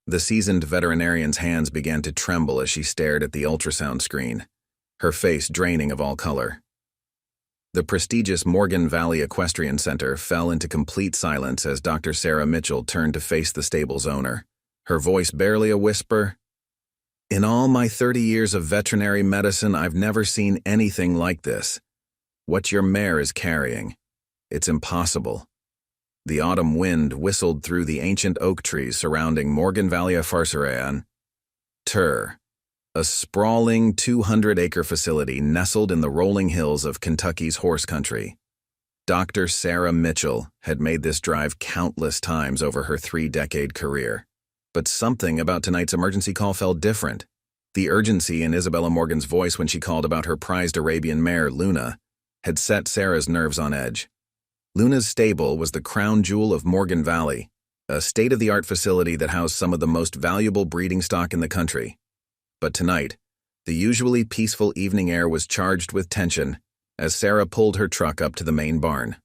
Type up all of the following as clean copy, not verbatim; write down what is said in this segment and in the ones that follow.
The seasoned veterinarian's hands began to tremble as she stared at the ultrasound screen, her face draining of all color. The prestigious Morgan Valley Equestrian Center fell into complete silence as Dr. Sarah Mitchell turned to face the stable's owner, her voice barely a whisper. "In all my 30 years of veterinary medicine, I've never seen anything like this. What your mare is carrying, it's impossible." The autumn wind whistled through the ancient oak trees surrounding Morgan Valley Equestrian Center, a sprawling 200-acre facility nestled in the rolling hills of Kentucky's horse country. Dr. Sarah Mitchell had made this drive countless times over her 3-decade career. But something about tonight's emergency call felt different. The urgency in Isabella Morgan's voice when she called about her prized Arabian mare, Luna, had set Sarah's nerves on edge. Luna's stable was the crown jewel of Morgan Valley, a state-of-the-art facility that housed some of the most valuable breeding stock in the country. But tonight, the usually peaceful evening air was charged with tension as Sarah pulled her truck up to the main barn.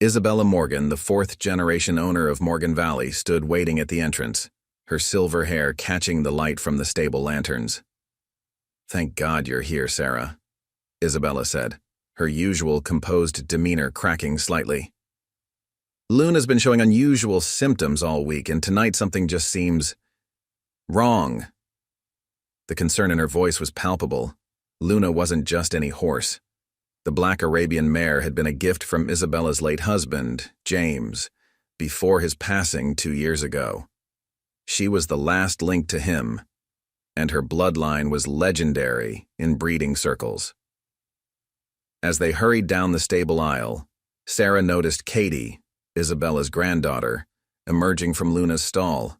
Isabella Morgan, the 4th-generation owner of Morgan Valley, stood waiting at the entrance, her silver hair catching the light from the stable lanterns. "Thank God you're here, Sarah," Isabella said, her usual composed demeanor cracking slightly. "Luna's been showing unusual symptoms all week, and tonight something just seems wrong." The concern in her voice was palpable. Luna wasn't just any horse. The black Arabian mare had been a gift from Isabella's late husband, James, before his passing 2 years ago. She was the last link to him, and her bloodline was legendary in breeding circles. As they hurried down the stable aisle, Sarah noticed Katie, Isabella's granddaughter, emerging from Luna's stall.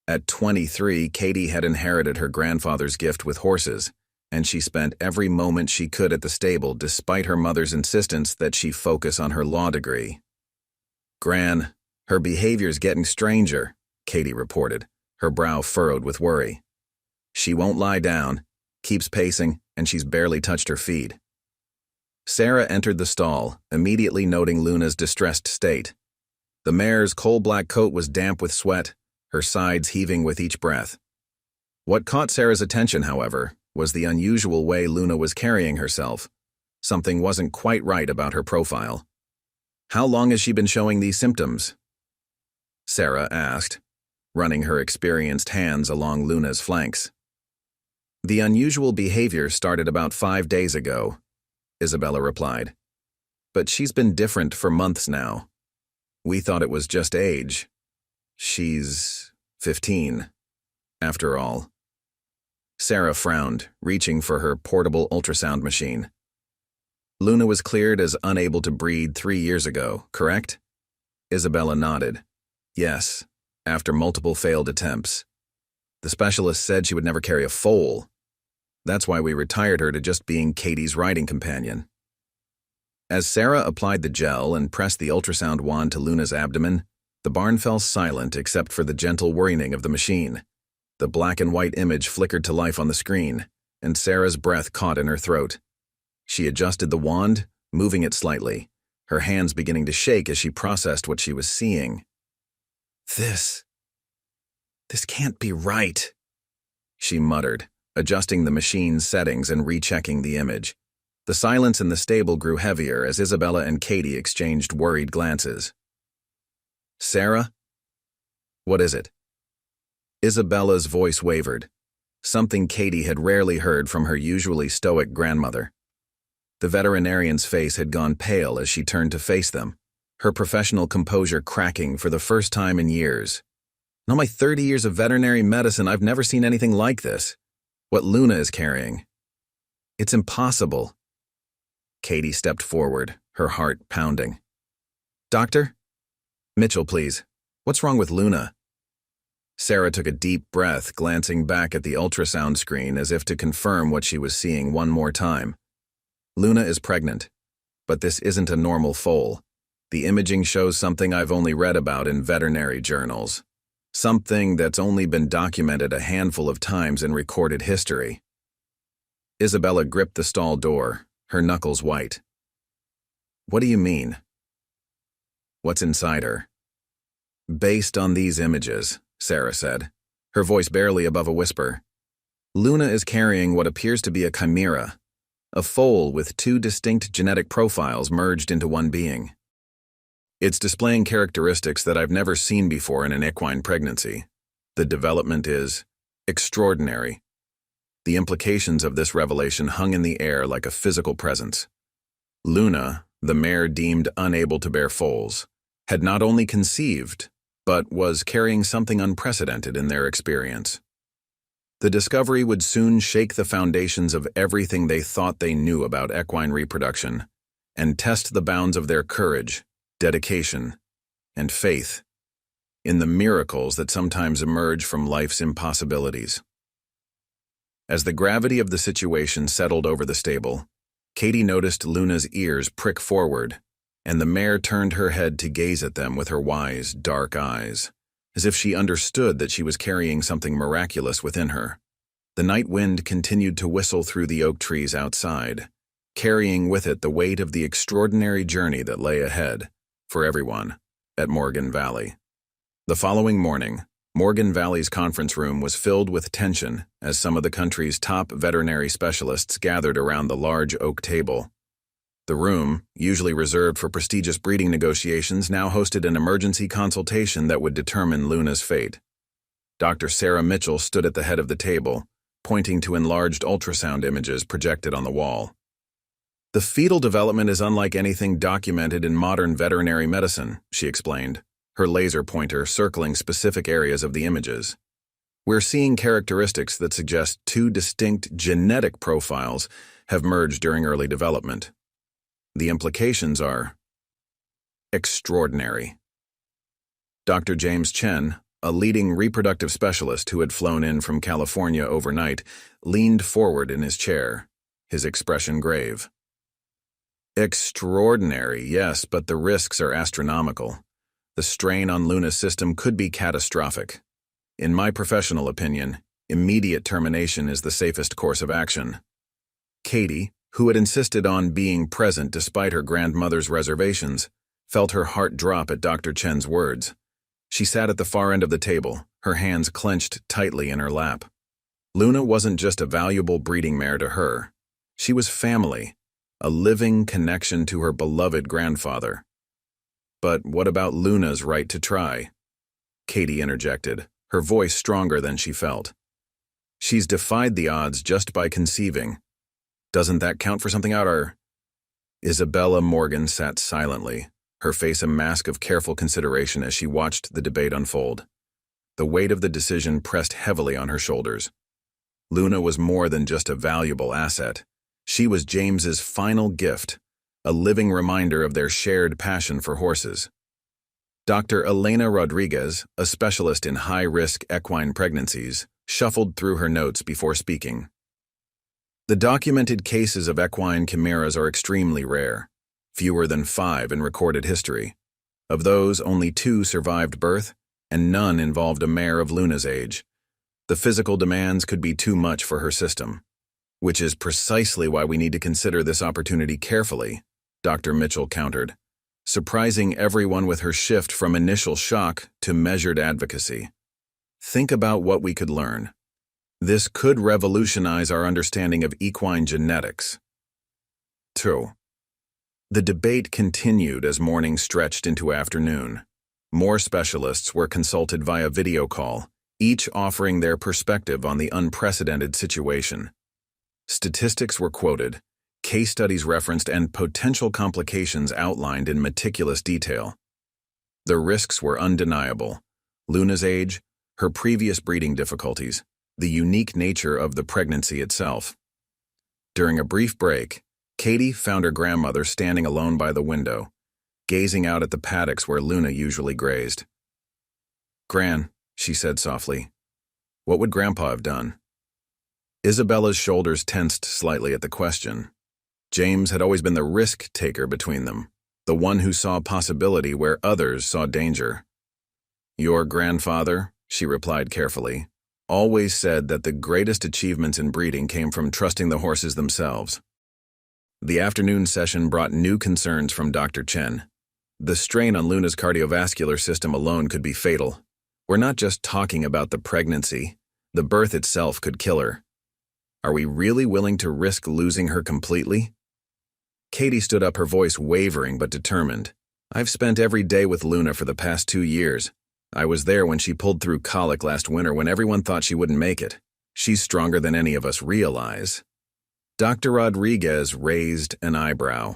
At 23, Katie had inherited her grandfather's gift with horses, and she spent every moment she could at the stable despite her mother's insistence that she focus on her law degree. "Gran, her behavior's getting stranger," Katie reported, her brow furrowed with worry. "She won't lie down, keeps pacing, and she's barely touched her feed." Sarah entered the stall, immediately noting Luna's distressed state. The mare's coal-black coat was damp with sweat, her sides heaving with each breath. What caught Sarah's attention, however, was the unusual way Luna was carrying herself. Something wasn't quite right about her profile. "How long has she been showing these symptoms?" Sarah asked, running her experienced hands along Luna's flanks. "The unusual behavior started about 5 days ago," Isabella replied. "But she's been different for months now. We thought it was just age. She's 15, after all." Sarah frowned, reaching for her portable ultrasound machine. "Luna was cleared as unable to breed 3 years ago, correct?" Isabella nodded. "Yes, after multiple failed attempts. The specialist said she would never carry a foal. That's why we retired her to just being Katie's riding companion." As Sarah applied the gel and pressed the ultrasound wand to Luna's abdomen, the barn fell silent except for the gentle whirring of the machine. The black and white image flickered to life on the screen, and Sarah's breath caught in her throat. She adjusted the wand, moving it slightly, her hands beginning to shake as she processed what she was seeing. This can't be right," she muttered, adjusting the machine's settings and rechecking the image. The silence in the stable grew heavier as Isabella and Katie exchanged worried glances. "Sarah? What is it?" Isabella's voice wavered, something Katie had rarely heard from her usually stoic grandmother. The veterinarian's face had gone pale as she turned to face them, her professional composure cracking for the first time in years. "In all my 30 years of veterinary medicine, I've never seen anything like this. What Luna is carrying. It's impossible." Katie stepped forward, her heart pounding. "Doctor? Mitchell, please. What's wrong with Luna?" Sarah took a deep breath, glancing back at the ultrasound screen as if to confirm what she was seeing one more time. "Luna is pregnant, but this isn't a normal foal. The imaging shows something I've only read about in veterinary journals. Something that's only been documented a handful of times in recorded history." Isabella gripped the stall door, her knuckles white. "What do you mean?" "What's inside her? Based on these images, Sarah said, her voice barely above a whisper. Luna is carrying what appears to be a chimera, a foal with two distinct genetic profiles merged into one being. It's displaying characteristics that I've never seen before in an equine pregnancy. The development is extraordinary. The implications of this revelation hung in the air like a physical presence. Luna, the mare deemed unable to bear foals, had not only conceived, but was carrying something unprecedented in their experience. The discovery would soon shake the foundations of everything they thought they knew about equine reproduction and test the bounds of their courage, dedication, and faith in the miracles that sometimes emerge from life's impossibilities. As the gravity of the situation settled over the stable, Katie noticed Luna's ears prick forward, and the mare turned her head to gaze at them with her wise, dark eyes, as if she understood that she was carrying something miraculous within her. The night wind continued to whistle through the oak trees outside, carrying with it the weight of the extraordinary journey that lay ahead, for everyone, at Morgan Valley. The following morning, Morgan Valley's conference room was filled with tension as some of the country's top veterinary specialists gathered around the large oak table. The room, usually reserved for prestigious breeding negotiations, now hosted an emergency consultation that would determine Luna's fate. Dr. Sarah Mitchell stood at the head of the table, pointing to enlarged ultrasound images projected on the wall. The fetal development is unlike anything documented in modern veterinary medicine, she explained, her laser pointer circling specific areas of the images. We're seeing characteristics that suggest two distinct genetic profiles have merged during early development. The implications are extraordinary. Dr. James Chen, a leading reproductive specialist who had flown in from California overnight, leaned forward in his chair, his expression grave. Extraordinary, yes, but the risks are astronomical. The strain on Luna's system could be catastrophic. In my professional opinion, immediate termination is the safest course of action. Katie, who had insisted on being present despite her grandmother's reservations, felt her heart drop at Dr. Chen's words. She sat at the far end of the table, her hands clenched tightly in her lap. Luna wasn't just a valuable breeding mare to her. She was family, a living connection to her beloved grandfather. But what about Luna's right to try? Katie interjected, her voice stronger than she felt. She's defied the odds just by conceiving. Doesn't that count for something out our... Isabella Morgan sat silently, her face a mask of careful consideration as she watched the debate unfold. The weight of the decision pressed heavily on her shoulders. Luna was more than just a valuable asset. She was James's final gift, a living reminder of their shared passion for horses. Dr. Elena Rodriguez, a specialist in high-risk equine pregnancies, shuffled through her notes before speaking. The documented cases of equine chimeras are extremely rare, fewer than 5 in recorded history. Of those, only 2 survived birth, and none involved a mare of Luna's age. The physical demands could be too much for her system, which is precisely why we need to consider this opportunity carefully, Dr. Mitchell countered, surprising everyone with her shift from initial shock to measured advocacy. Think about what we could learn. This could revolutionize our understanding of equine genetics. 2. The debate continued as morning stretched into afternoon. More specialists were consulted via video call, each offering their perspective on the unprecedented situation. Statistics were quoted, case studies referenced, and potential complications outlined in meticulous detail. The risks were undeniable: Luna's age, her previous breeding difficulties, the unique nature of the pregnancy itself. During a brief break, Katie found her grandmother standing alone by the window, gazing out at the paddocks where Luna usually grazed. "Gran," she said softly, "what would Grandpa have done?" Isabella's shoulders tensed slightly at the question. James had always been the risk-taker between them, the one who saw possibility where others saw danger. "Your grandfather," she replied carefully, "always said that the greatest achievements in breeding came from trusting the horses themselves." The afternoon session brought new concerns from Dr. Chen. The strain on Luna's cardiovascular system alone could be fatal. We're not just talking about the pregnancy. The birth itself could kill her. Are we really willing to risk losing her completely? Katie stood up, her voice wavering but determined. I've spent every day with Luna for the past 2 years. I was there when she pulled through colic last winter when everyone thought she wouldn't make it. She's stronger than any of us realize. Dr. Rodriguez raised an eyebrow.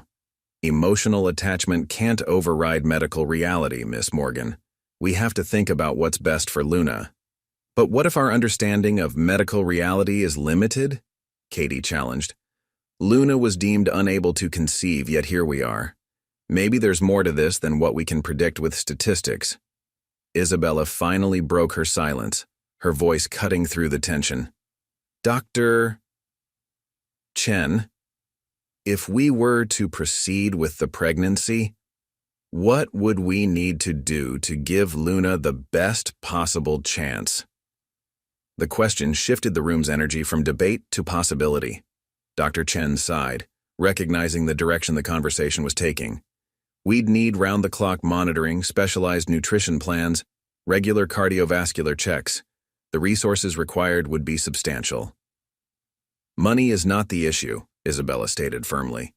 Emotional attachment can't override medical reality, Miss Morgan. We have to think about what's best for Luna. But what if our understanding of medical reality is limited? Katie challenged. Luna was deemed unable to conceive, yet here we are. Maybe there's more to this than what we can predict with statistics. Isabella finally broke her silence, her voice cutting through the tension. Dr. Chen, if we were to proceed with the pregnancy, what would we need to do to give Luna the best possible chance? The question shifted the room's energy from debate to possibility. Dr. Chen sighed, recognizing the direction the conversation was taking. We'd need round-the-clock monitoring, specialized nutrition plans, regular cardiovascular checks. The resources required would be substantial. Money is not the issue, Isabella stated firmly.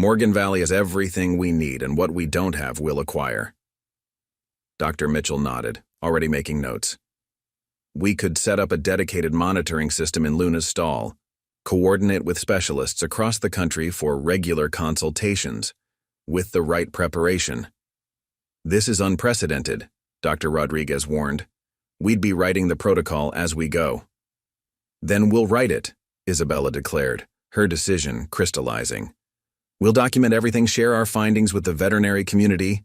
Morgan Valley has everything we need, and what we don't have we'll acquire. Dr. Mitchell nodded, already making notes. We could set up a dedicated monitoring system in Luna's stall, coordinate with specialists across the country for regular consultations, with the right preparation. This is unprecedented, Dr. Rodriguez warned. We'd be writing the protocol as we go. Then we'll write it, Isabella declared, her decision crystallizing. We'll document everything, share our findings with the veterinary community.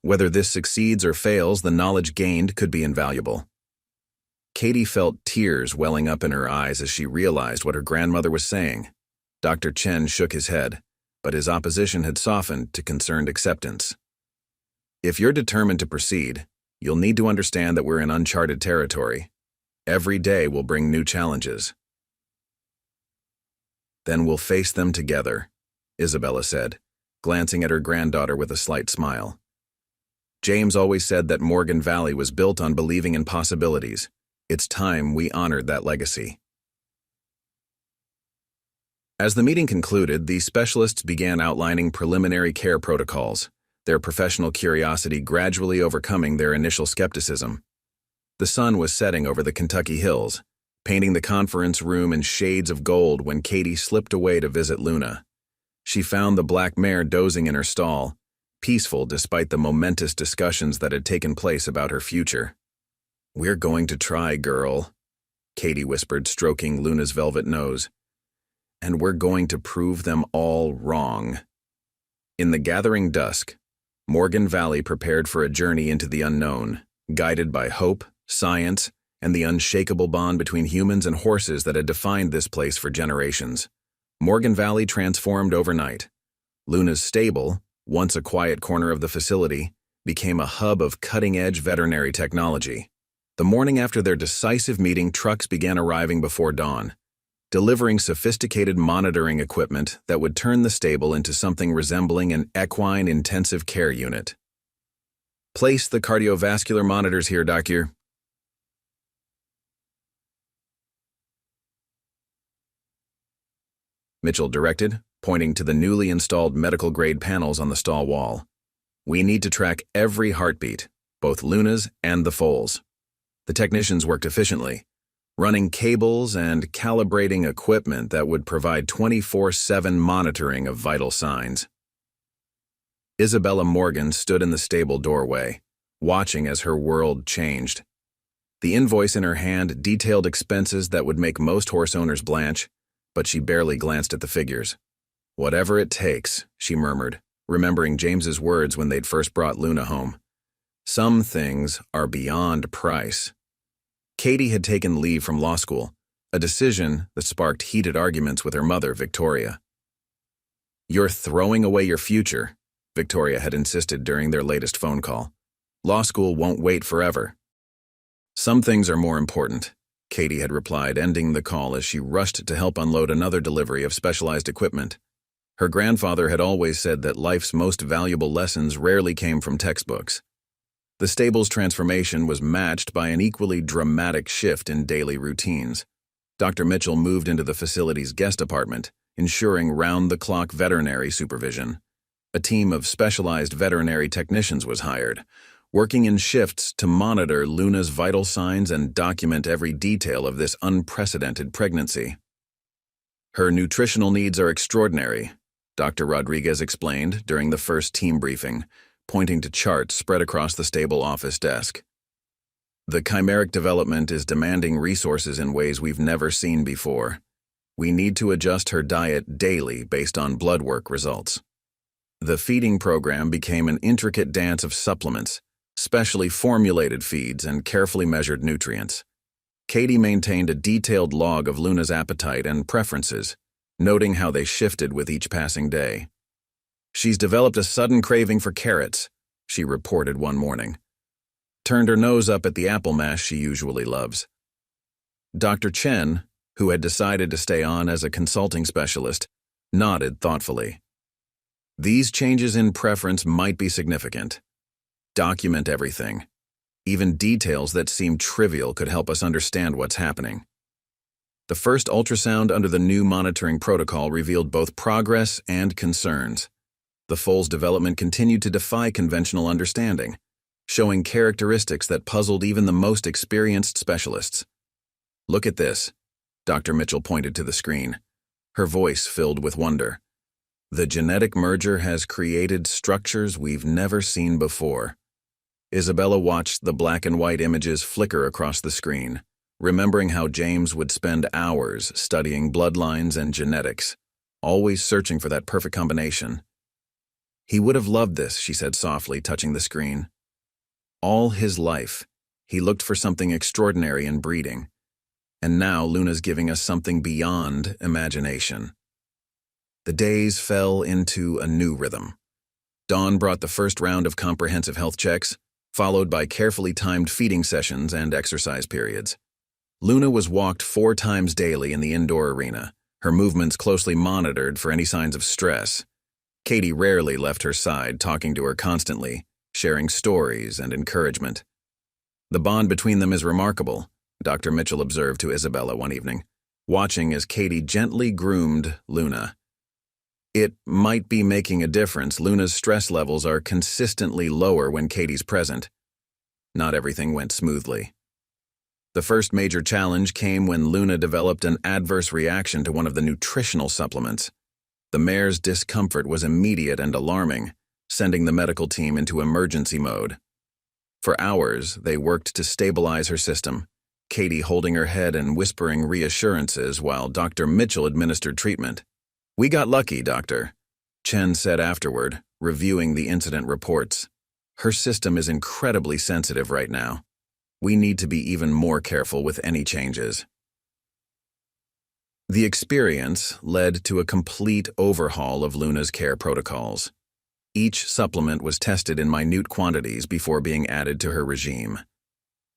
Whether this succeeds or fails, the knowledge gained could be invaluable. Katie felt tears welling up in her eyes as she realized what her grandmother was saying. Dr. Chen shook his head, but his opposition had softened to concerned acceptance. If you're determined to proceed, you'll need to understand that we're in uncharted territory. Every day will bring new challenges. Then we'll face them together, Isabella said, glancing at her granddaughter with a slight smile. James always said that Morgan Valley was built on believing in possibilities. It's time we honored that legacy. As the meeting concluded, the specialists began outlining preliminary care protocols, their professional curiosity gradually overcoming their initial skepticism. The sun was setting over the Kentucky hills, painting the conference room in shades of gold when Katie slipped away to visit Luna. She found the black mare dozing in her stall, peaceful despite the momentous discussions that had taken place about her future. We're going to try, girl, Katie whispered, stroking Luna's velvet nose. And we're going to prove them all wrong. In the gathering dusk, Morgan Valley prepared for a journey into the unknown, guided by hope, science, and the unshakable bond between humans and horses that had defined this place for generations. Morgan Valley transformed overnight. Luna's stable, once a quiet corner of the facility, became a hub of cutting-edge veterinary technology. The morning after their decisive meeting, trucks began arriving before dawn, delivering sophisticated monitoring equipment that would turn the stable into something resembling an equine intensive care unit. Place the cardiovascular monitors here, Doctor. Mitchell directed, pointing to the newly installed medical-grade panels on the stall wall. We need to track every heartbeat, both Luna's and the foal's. The technicians worked efficiently, running cables and calibrating equipment that would provide 24/7 monitoring of vital signs. Isabella Morgan stood in the stable doorway, watching as her world changed. The invoice in her hand detailed expenses that would make most horse owners blanch, but she barely glanced at the figures. Whatever it takes, she murmured, remembering James's words when they'd first brought Luna home. Some things are beyond price. Katie had taken leave from law school, a decision that sparked heated arguments with her mother, Victoria. You're throwing away your future, Victoria had insisted during their latest phone call. Law school won't wait forever. Some things are more important, Katie had replied, ending the call as she rushed to help unload another delivery of specialized equipment. Her grandfather had always said that life's most valuable lessons rarely came from textbooks. The stable's transformation was matched by an equally dramatic shift in daily routines. Dr. Mitchell moved into the facility's guest apartment, ensuring round-the-clock veterinary supervision. A team of specialized veterinary technicians was hired, working in shifts to monitor Luna's vital signs and document every detail of this unprecedented pregnancy. Her nutritional needs are extraordinary, Dr. Rodriguez explained during the first team briefing, pointing to charts spread across the stable office desk. The chimeric development is demanding resources in ways we've never seen before. We need to adjust her diet daily based on blood work results. The feeding program became an intricate dance of supplements, specially formulated feeds, and carefully measured nutrients. Katie maintained a detailed log of Luna's appetite and preferences, noting how they shifted with each passing day. "She's developed a sudden craving for carrots," she reported one morning. "Turned her nose up at the apple mash she usually loves." Dr. Chen, who had decided to stay on as a consulting specialist, nodded thoughtfully. "These changes in preference might be significant. Document everything. Even details that seem trivial could help us understand what's happening." The first ultrasound under the new monitoring protocol revealed both progress and concerns. The foal's development continued to defy conventional understanding, showing characteristics that puzzled even the most experienced specialists. "Look at this," Dr. Mitchell pointed to the screen, her voice filled with wonder. "The genetic merger has created structures we've never seen before." Isabella watched the black and white images flicker across the screen, remembering how James would spend hours studying bloodlines and genetics, always searching for that perfect combination. "He would have loved this," she said softly, touching the screen. "All his life, he looked for something extraordinary in breeding, and now Luna's giving us something beyond imagination." The days fell into a new rhythm. Dawn brought the first round of comprehensive health checks, followed by carefully timed feeding sessions and exercise periods. Luna was walked 4 times daily in the indoor arena, her movements closely monitored for any signs of stress. Katie rarely left her side, talking to her constantly, sharing stories and encouragement. "The bond between them is remarkable," Dr. Mitchell observed to Isabella one evening, watching as Katie gently groomed Luna. "It might be making a difference. Luna's stress levels are consistently lower when Katie's present." Not everything went smoothly. The first major challenge came when Luna developed an adverse reaction to one of the nutritional supplements. The mare's discomfort was immediate and alarming, sending the medical team into emergency mode. For hours, they worked to stabilize her system, Katie holding her head and whispering reassurances while Dr. Mitchell administered treatment. "We got lucky, Doctor," Chen said afterward, reviewing the incident reports. "Her system is incredibly sensitive right now. We need to be even more careful with any changes." The experience led to a complete overhaul of Luna's care protocols. Each supplement was tested in minute quantities before being added to her regime.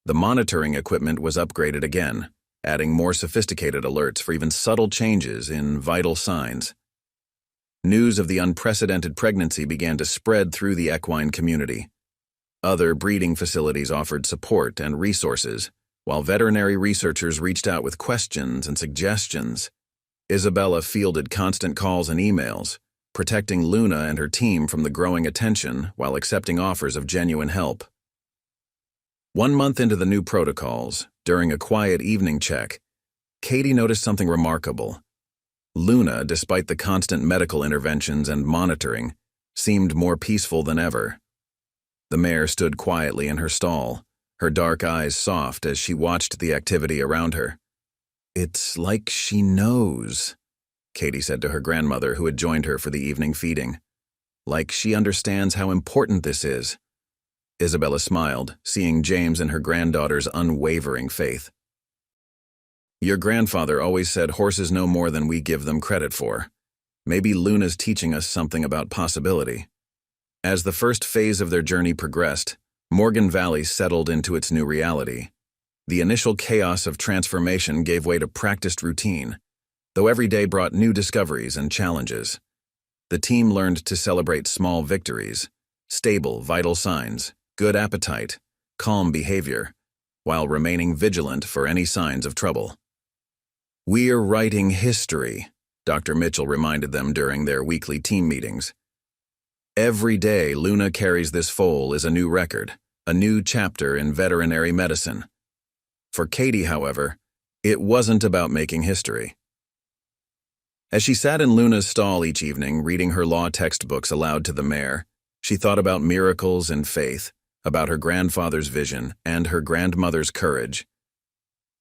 The monitoring equipment was upgraded again, adding more sophisticated alerts for even subtle changes in vital signs. News of the unprecedented pregnancy began to spread through the equine community. Other breeding facilities offered support and resources, while veterinary researchers reached out with questions and suggestions. Isabella fielded constant calls and emails, protecting Luna and her team from the growing attention while accepting offers of genuine help. 1 month into the new protocols, during a quiet evening check, Katie noticed something remarkable. Luna, despite the constant medical interventions and monitoring, seemed more peaceful than ever. The mare stood quietly in her stall, her dark eyes soft as she watched the activity around her. "It's like she knows," Katie said to her grandmother who had joined her for the evening feeding. "Like she understands how important this is." Isabella smiled, seeing James and her granddaughter's unwavering faith. "Your grandfather always said horses know more than we give them credit for. Maybe Luna's teaching us something about possibility." As the first phase of their journey progressed, Morgan Valley settled into its new reality. The initial chaos of transformation gave way to practiced routine, though every day brought new discoveries and challenges. The team learned to celebrate small victories, stable, vital signs, good appetite, calm behavior, while remaining vigilant for any signs of trouble. "We're writing history," Dr. Mitchell reminded them during their weekly team meetings. "Every day Luna carries this foal is a new record, a new chapter in veterinary medicine." For Katie, however, it wasn't about making history. As she sat in Luna's stall each evening, reading her law textbooks aloud to the mare, she thought about miracles and faith, about her grandfather's vision and her grandmother's courage.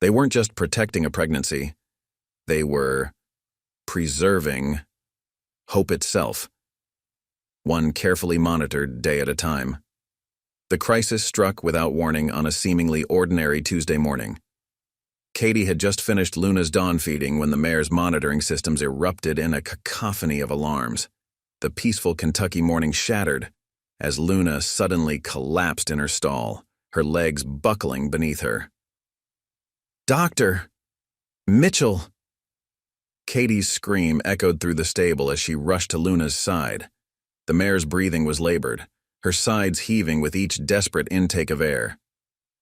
They weren't just protecting a pregnancy, they were preserving hope itself, one carefully monitored day at a time. The crisis struck without warning on a seemingly ordinary Tuesday morning. Katie had just finished Luna's dawn feeding when the mare's monitoring systems erupted in a cacophony of alarms. The peaceful Kentucky morning shattered as Luna suddenly collapsed in her stall, her legs buckling beneath her. "Doctor! Mitchell!" Katie's scream echoed through the stable as she rushed to Luna's side. The mare's breathing was labored, her sides heaving with each desperate intake of air.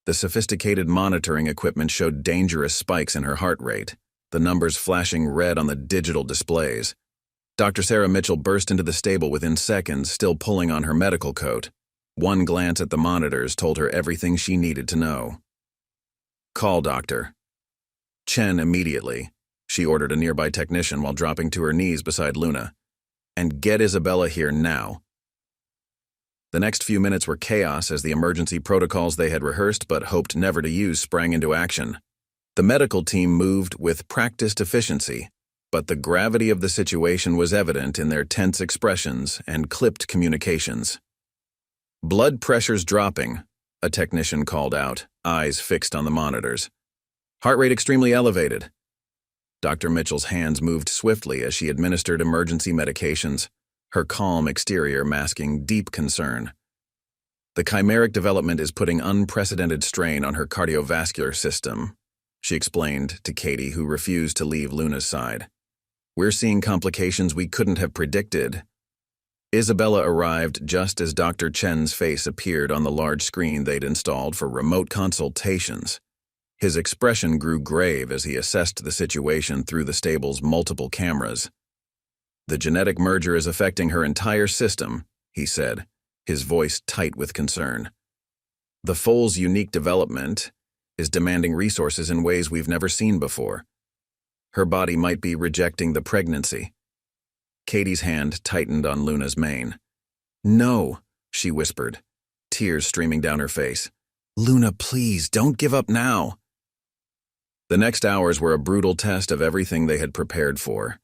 The sophisticated monitoring equipment showed dangerous spikes in her heart rate, the numbers flashing red on the digital displays. Dr. Sarah Mitchell burst into the stable within seconds, still pulling on her medical coat. One glance at the monitors told her everything she needed to know. "Call Dr. Chen immediately," she ordered a nearby technician while dropping to her knees beside Luna. "And get Isabella here now." The next few minutes were chaos as the emergency protocols they had rehearsed but hoped never to use sprang into action. The medical team moved with practiced efficiency, but the gravity of the situation was evident in their tense expressions and clipped communications. "Blood pressure's dropping," a technician called out, eyes fixed on the monitors. "Heart rate extremely elevated." Dr. Mitchell's hands moved swiftly as she administered emergency medications, her calm exterior masking deep concern. "The chimeric development is putting unprecedented strain on her cardiovascular system," she explained to Katie, who refused to leave Luna's side. "We're seeing complications we couldn't have predicted." Isabella arrived just as Dr. Chen's face appeared on the large screen they'd installed for remote consultations. His expression grew grave as he assessed the situation through the stable's multiple cameras. "The genetic merger is affecting her entire system," he said, his voice tight with concern. "The foal's unique development is demanding resources in ways we've never seen before. Her body might be rejecting the pregnancy." Katie's hand tightened on Luna's mane. "No," she whispered, tears streaming down her face. "Luna, please, don't give up now." The next hours were a brutal test of everything they had prepared for.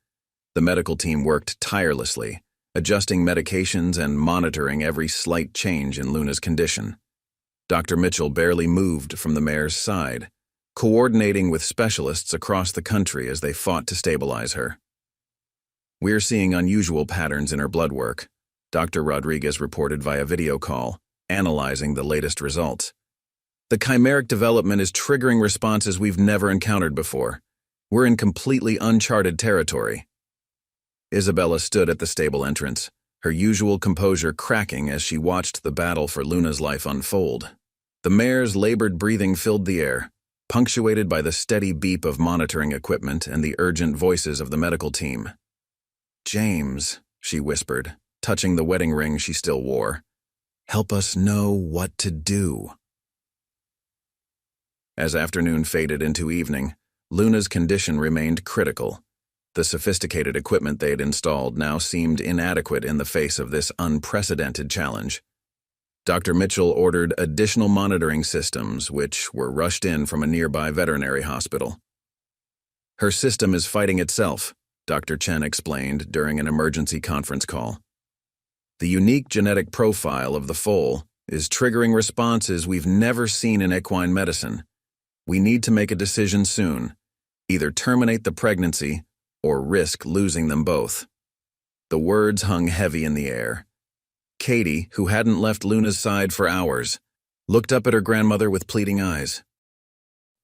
The medical team worked tirelessly, adjusting medications and monitoring every slight change in Luna's condition. Dr. Mitchell barely moved from the mare's side, coordinating with specialists across the country as they fought to stabilize her. "We're seeing unusual patterns in her blood work," Dr. Rodriguez reported via video call, analyzing the latest results. "The chimeric development is triggering responses we've never encountered before. We're in completely uncharted territory." Isabella stood at the stable entrance, her usual composure cracking as she watched the battle for Luna's life unfold. The mare's labored breathing filled the air, punctuated by the steady beep of monitoring equipment and the urgent voices of the medical team. "James," she whispered, touching the wedding ring she still wore, "help us know what to do." As afternoon faded into evening, Luna's condition remained critical. The sophisticated equipment they had installed now seemed inadequate in the face of this unprecedented challenge. Dr. Mitchell ordered additional monitoring systems, which were rushed in from a nearby veterinary hospital. "Her system is fighting itself," Dr. Chen explained during an emergency conference call. "The unique genetic profile of the foal is triggering responses we've never seen in equine medicine. We need to make a decision soon, either terminate the pregnancy or risk losing them both." The words hung heavy in the air. Katie, who hadn't left Luna's side for hours, looked up at her grandmother with pleading eyes.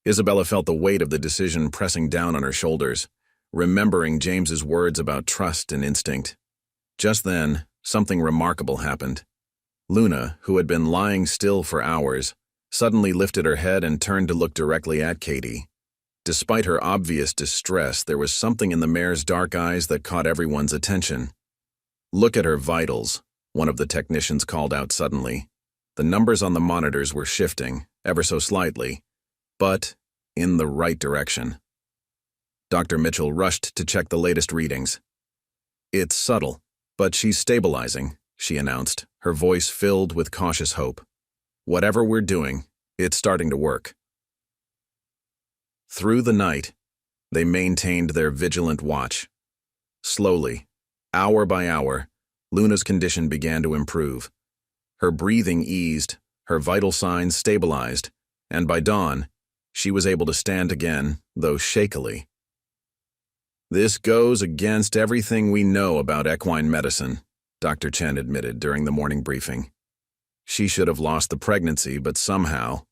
Isabella felt the weight of the decision pressing down on her shoulders, remembering James's words about trust and instinct. Just then, something remarkable happened. Luna, who had been lying still for hours, suddenly lifted her head and turned to look directly at Katie. Despite her obvious distress, there was something in the mare's dark eyes that caught everyone's attention. "Look at her vitals," one of the technicians called out suddenly. The numbers on the monitors were shifting, ever so slightly, but in the right direction. Dr. Mitchell rushed to check the latest readings. "It's subtle, but she's stabilizing," she announced, her voice filled with cautious hope. "Whatever we're doing, it's starting to work." Through the night, they maintained their vigilant watch. Slowly, hour by hour, Luna's condition began to improve. Her breathing eased, her vital signs stabilized, and by dawn, she was able to stand again, though shakily. "This goes against everything we know about equine medicine," Dr. Chen admitted during the morning briefing. "She should have lost the pregnancy, but somehow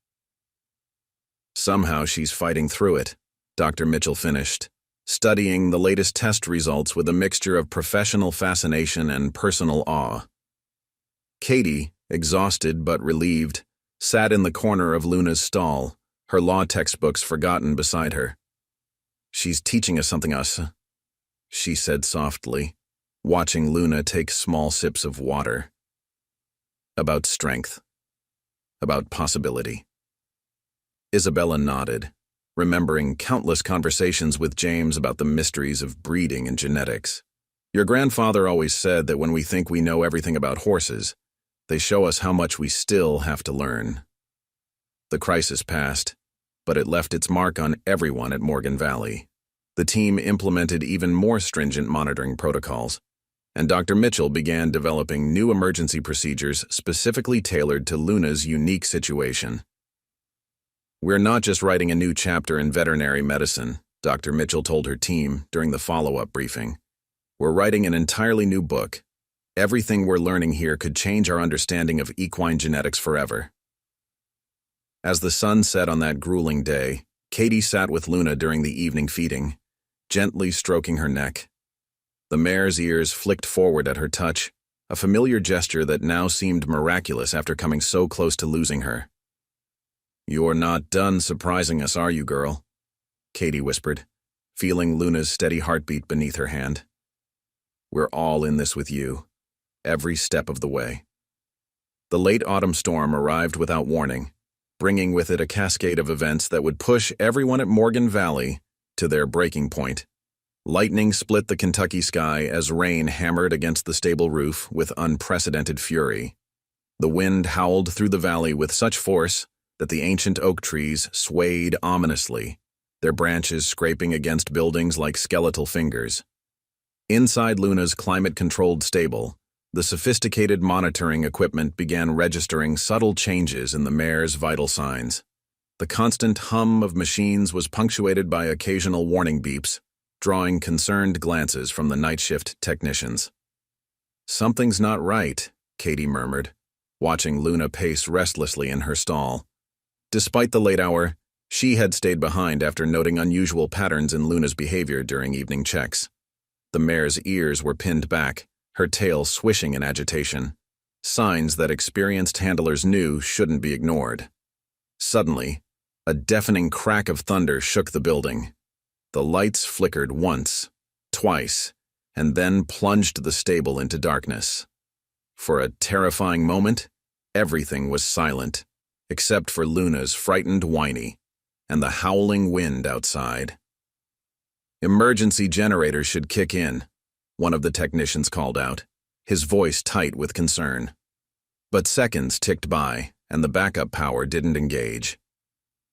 she's fighting through it," Dr. Mitchell finished, studying the latest test results with a mixture of professional fascination and personal awe. Katie, exhausted but relieved, sat in the corner of Luna's stall, her law textbooks forgotten beside her. "She's teaching us something, she said softly, watching Luna take small sips of water. "About strength. About possibility." Isabella nodded, remembering countless conversations with James about the mysteries of breeding and genetics. "Your grandfather always said that when we think we know everything about horses, they show us how much we still have to learn." The crisis passed, but it left its mark on everyone at Morgan Valley. The team implemented even more stringent monitoring protocols, and Dr. Mitchell began developing new emergency procedures specifically tailored to Luna's unique situation. "We're not just writing a new chapter in veterinary medicine," Dr. Mitchell told her team during the follow-up briefing. "We're writing an entirely new book. Everything we're learning here could change our understanding of equine genetics forever." As the sun set on that grueling day, Katie sat with Luna during the evening feeding, gently stroking her neck. The mare's ears flicked forward at her touch, a familiar gesture that now seemed miraculous after coming so close to losing her. "You're not done surprising us, are you, girl?" Katie whispered, feeling Luna's steady heartbeat beneath her hand. "We're all in this with you, every step of the way." The late autumn storm arrived without warning, bringing with it a cascade of events that would push everyone at Morgan Valley to their breaking point. Lightning split the Kentucky sky as rain hammered against the stable roof with unprecedented fury. The wind howled through the valley with such force that the ancient oak trees swayed ominously, their branches scraping against buildings like skeletal fingers. Inside Luna's climate-controlled stable, the sophisticated monitoring equipment began registering subtle changes in the mare's vital signs. The constant hum of machines was punctuated by occasional warning beeps, drawing concerned glances from the night shift technicians. "Something's not right," Katie murmured, watching Luna pace restlessly in her stall. Despite the late hour, she had stayed behind after noting unusual patterns in Luna's behavior during evening checks. The mare's ears were pinned back, her tail swishing in agitation, signs that experienced handlers knew shouldn't be ignored. Suddenly, a deafening crack of thunder shook the building. The lights flickered once, twice, and then plunged the stable into darkness. For a terrifying moment, everything was silent, except for Luna's frightened whine and the howling wind outside. "Emergency generators should kick in," one of the technicians called out, his voice tight with concern. But seconds ticked by, and the backup power didn't engage.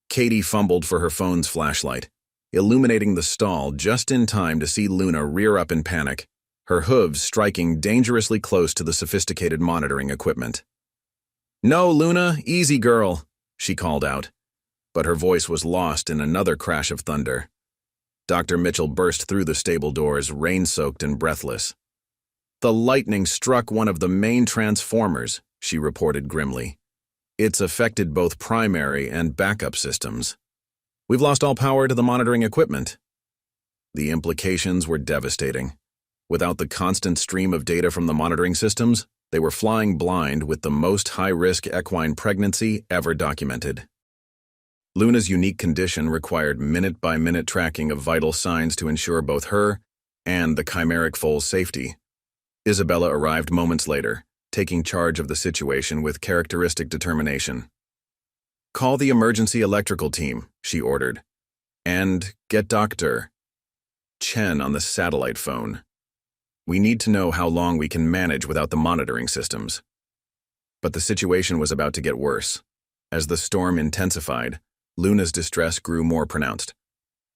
Katie fumbled for her phone's flashlight, illuminating the stall just in time to see Luna rear up in panic, her hooves striking dangerously close to the sophisticated monitoring equipment. "No, Luna, easy girl," she called out, but her voice was lost in another crash of thunder. Dr. Mitchell burst through the stable doors, rain-soaked and breathless. "The lightning struck one of the main transformers," she reported grimly. "It's affected both primary and backup systems. We've lost all power to the monitoring equipment." The implications were devastating. Without the constant stream of data from the monitoring systems, They were flying blind with the most high-risk equine pregnancy ever documented. Luna's unique condition required minute-by-minute tracking of vital signs to ensure both her and the chimeric foal's safety. Isabella arrived moments later, taking charge of the situation with characteristic determination. "Call the emergency electrical team," she ordered, "and get Dr. Chen on the satellite phone. We need to know how long we can manage without the monitoring systems." But the situation was about to get worse. As the storm intensified, Luna's distress grew more pronounced.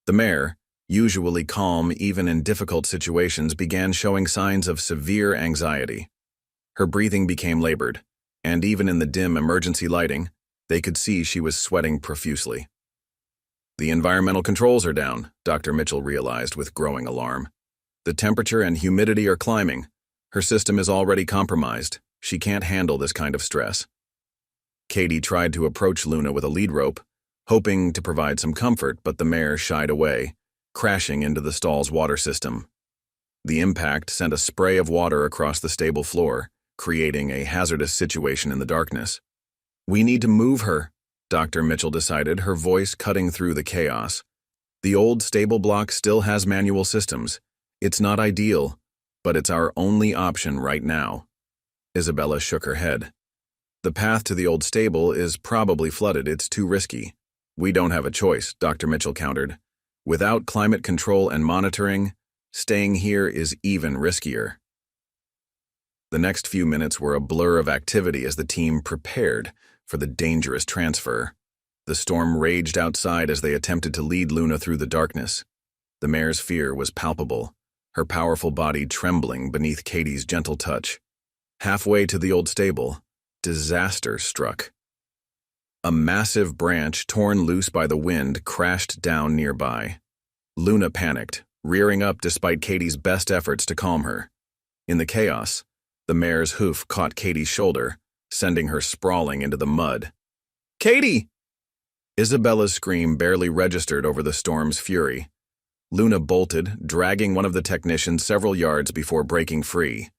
The mare, usually calm even in difficult situations, began showing signs of severe anxiety. Her breathing became labored, and even in the dim emergency lighting, they could see she was sweating profusely. "The environmental controls are down," Dr. Mitchell realized with growing alarm. "The temperature and humidity are climbing. Her system is already compromised. She can't handle this kind of stress." Katie tried to approach Luna with a lead rope, hoping to provide some comfort, but the mare shied away, crashing into the stall's water system. The impact sent a spray of water across the stable floor, creating a hazardous situation in the darkness. "We need to move her," Dr. Mitchell decided, her voice cutting through the chaos. "The old stable block still has manual systems. It's not ideal, but it's our only option right now." Isabella shook her head. "The path to the old stable is probably flooded. It's too risky." "We don't have a choice," Dr. Mitchell countered. "Without climate control and monitoring, staying here is even riskier." The next few minutes were a blur of activity as the team prepared for the dangerous transfer. The storm raged outside as they attempted to lead Luna through the darkness. The mare's fear was palpable, her powerful body trembling beneath Katie's gentle touch. Halfway to the old stable, disaster struck. A massive branch torn loose by the wind crashed down nearby. Luna panicked, rearing up despite Katie's best efforts to calm her. In the chaos, the mare's hoof caught Katie's shoulder, sending her sprawling into the mud. "Katie!" Isabella's scream barely registered over the storm's fury. Luna bolted, dragging one of the technicians several yards before breaking free.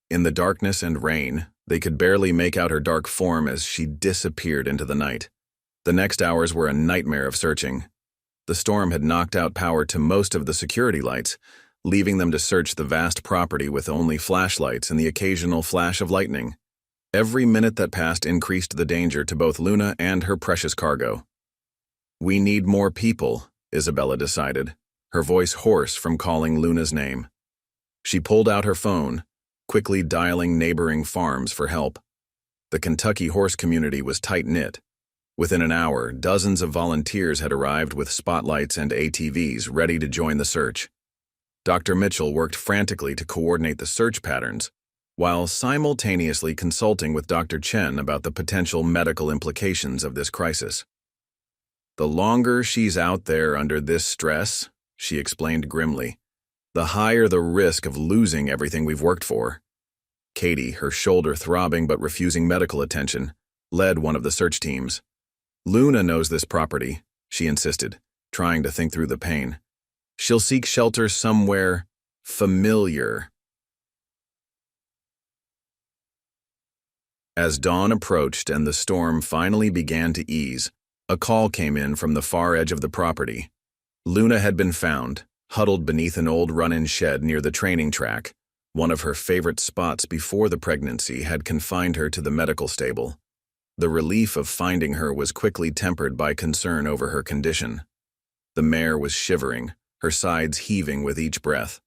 In the darkness and rain, they could barely make out her dark form as she disappeared into the night. The next hours were a nightmare of searching. The storm had knocked out power to most of the security lights, leaving them to search the vast property with only flashlights and the occasional flash of lightning. Every minute that passed increased the danger to both Luna and her precious cargo. "We need more people," Isabella decided, her voice hoarse from calling Luna's name. She pulled out her phone, quickly dialing neighboring farms for help. The Kentucky horse community was tight-knit. Within an hour, dozens of volunteers had arrived with spotlights and ATVs ready to join the search. Dr. Mitchell worked frantically to coordinate the search patterns, while simultaneously consulting with Dr. Chen about the potential medical implications of this crisis. "The longer she's out there under this stress," she explained grimly, "the higher the risk of losing everything we've worked for." Katie, her shoulder throbbing but refusing medical attention, led one of the search teams. "Luna knows this property," she insisted, trying to think through the pain. "She'll seek shelter somewhere familiar." As dawn approached and the storm finally began to ease, a call came in from the far edge of the property. Luna had been found, huddled beneath an old run-in shed near the training track. One of her favorite spots before the pregnancy had confined her to the medical stable. The relief of finding her was quickly tempered by concern over her condition. The mare was shivering, her sides heaving with each breath.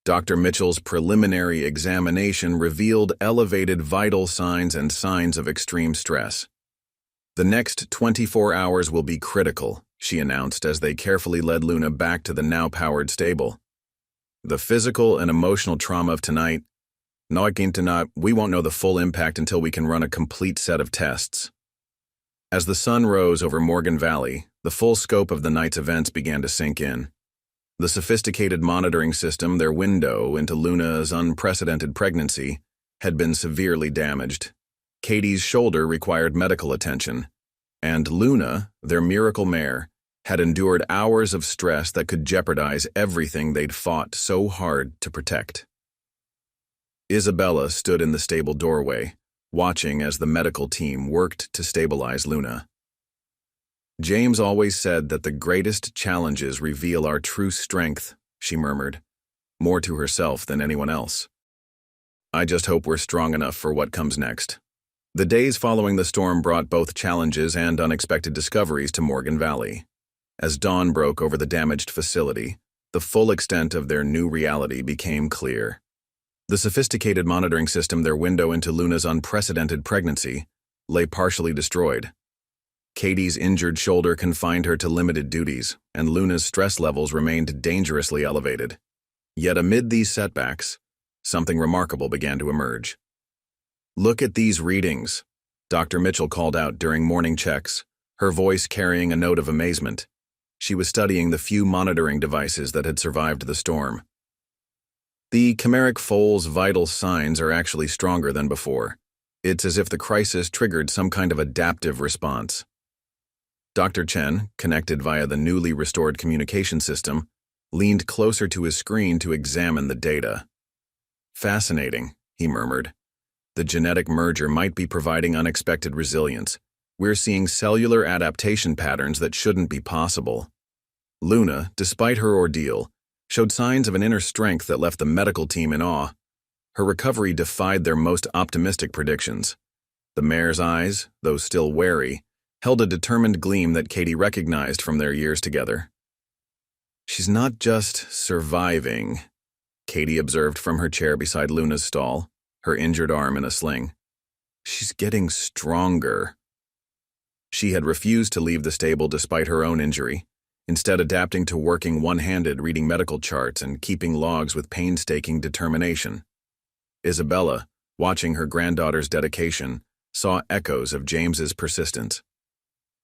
Dr. Mitchell's preliminary examination revealed elevated vital signs and signs of extreme stress. "The next 24 hours will be critical," she announced as they carefully led Luna back to the now-powered stable. "The physical and emotional trauma of tonight, we won't know the full impact until we can run a complete set of tests." As the sun rose over Morgan Valley, the full scope of the night's events began to sink in. The sophisticated monitoring system, their window into Luna's unprecedented pregnancy, had been severely damaged. Katie's shoulder required medical attention, and Luna, their miracle mare, had endured hours of stress that could jeopardize everything they'd fought so hard to protect. Isabella stood in the stable doorway, watching as the medical team worked to stabilize Luna. "James always said that the greatest challenges reveal our true strength," she murmured, more to herself than anyone else. "I just hope we're strong enough for what comes next." The days following the storm brought both challenges and unexpected discoveries to Morgan Valley. As dawn broke over the damaged facility, the full extent of their new reality became clear. The sophisticated monitoring system, their window into Luna's unprecedented pregnancy, lay partially destroyed. Katie's injured shoulder confined her to limited duties, and Luna's stress levels remained dangerously elevated. Yet amid these setbacks, something remarkable began to emerge. "Look at these readings," Dr. Mitchell called out during morning checks, her voice carrying a note of amazement. She was studying the few monitoring devices that had survived the storm. "The chimeric foal's vital signs are actually stronger than before. It's as if the crisis triggered some kind of adaptive response." Dr. Chen, connected via the newly restored communication system, leaned closer to his screen to examine the data. "Fascinating," he murmured. "The genetic merger might be providing unexpected resilience. We're seeing cellular adaptation patterns that shouldn't be possible." Luna, despite her ordeal, showed signs of an inner strength that left the medical team in awe. Her recovery defied their most optimistic predictions. The mare's eyes, though still wary, held a determined gleam that Katie recognized from their years together. "She's not just surviving," Katie observed from her chair beside Luna's stall, her injured arm in a sling. "She's getting stronger." She had refused to leave the stable despite her own injury, instead adapting to working one-handed, reading medical charts and keeping logs with painstaking determination. Isabella, watching her granddaughter's dedication, saw echoes of James's persistence.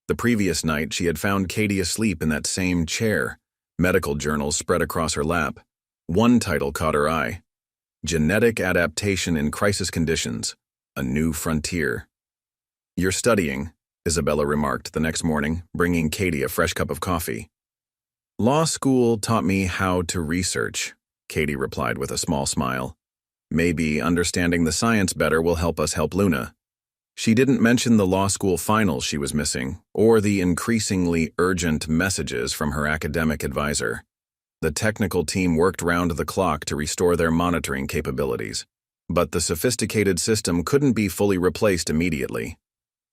The previous night, she had found Katie asleep in that same chair, medical journals spread across her lap. One title caught her eye: "Genetic Adaptation in Crisis Conditions, A New Frontier." "You're studying," Isabella remarked the next morning, bringing Katie a fresh cup of coffee. "Law school taught me how to research," Katie replied with a small smile. "Maybe understanding the science better will help us help Luna." She didn't mention the law school finals she was missing, or the increasingly urgent messages from her academic advisor. The technical team worked round the clock to restore their monitoring capabilities, but the sophisticated system couldn't be fully replaced immediately.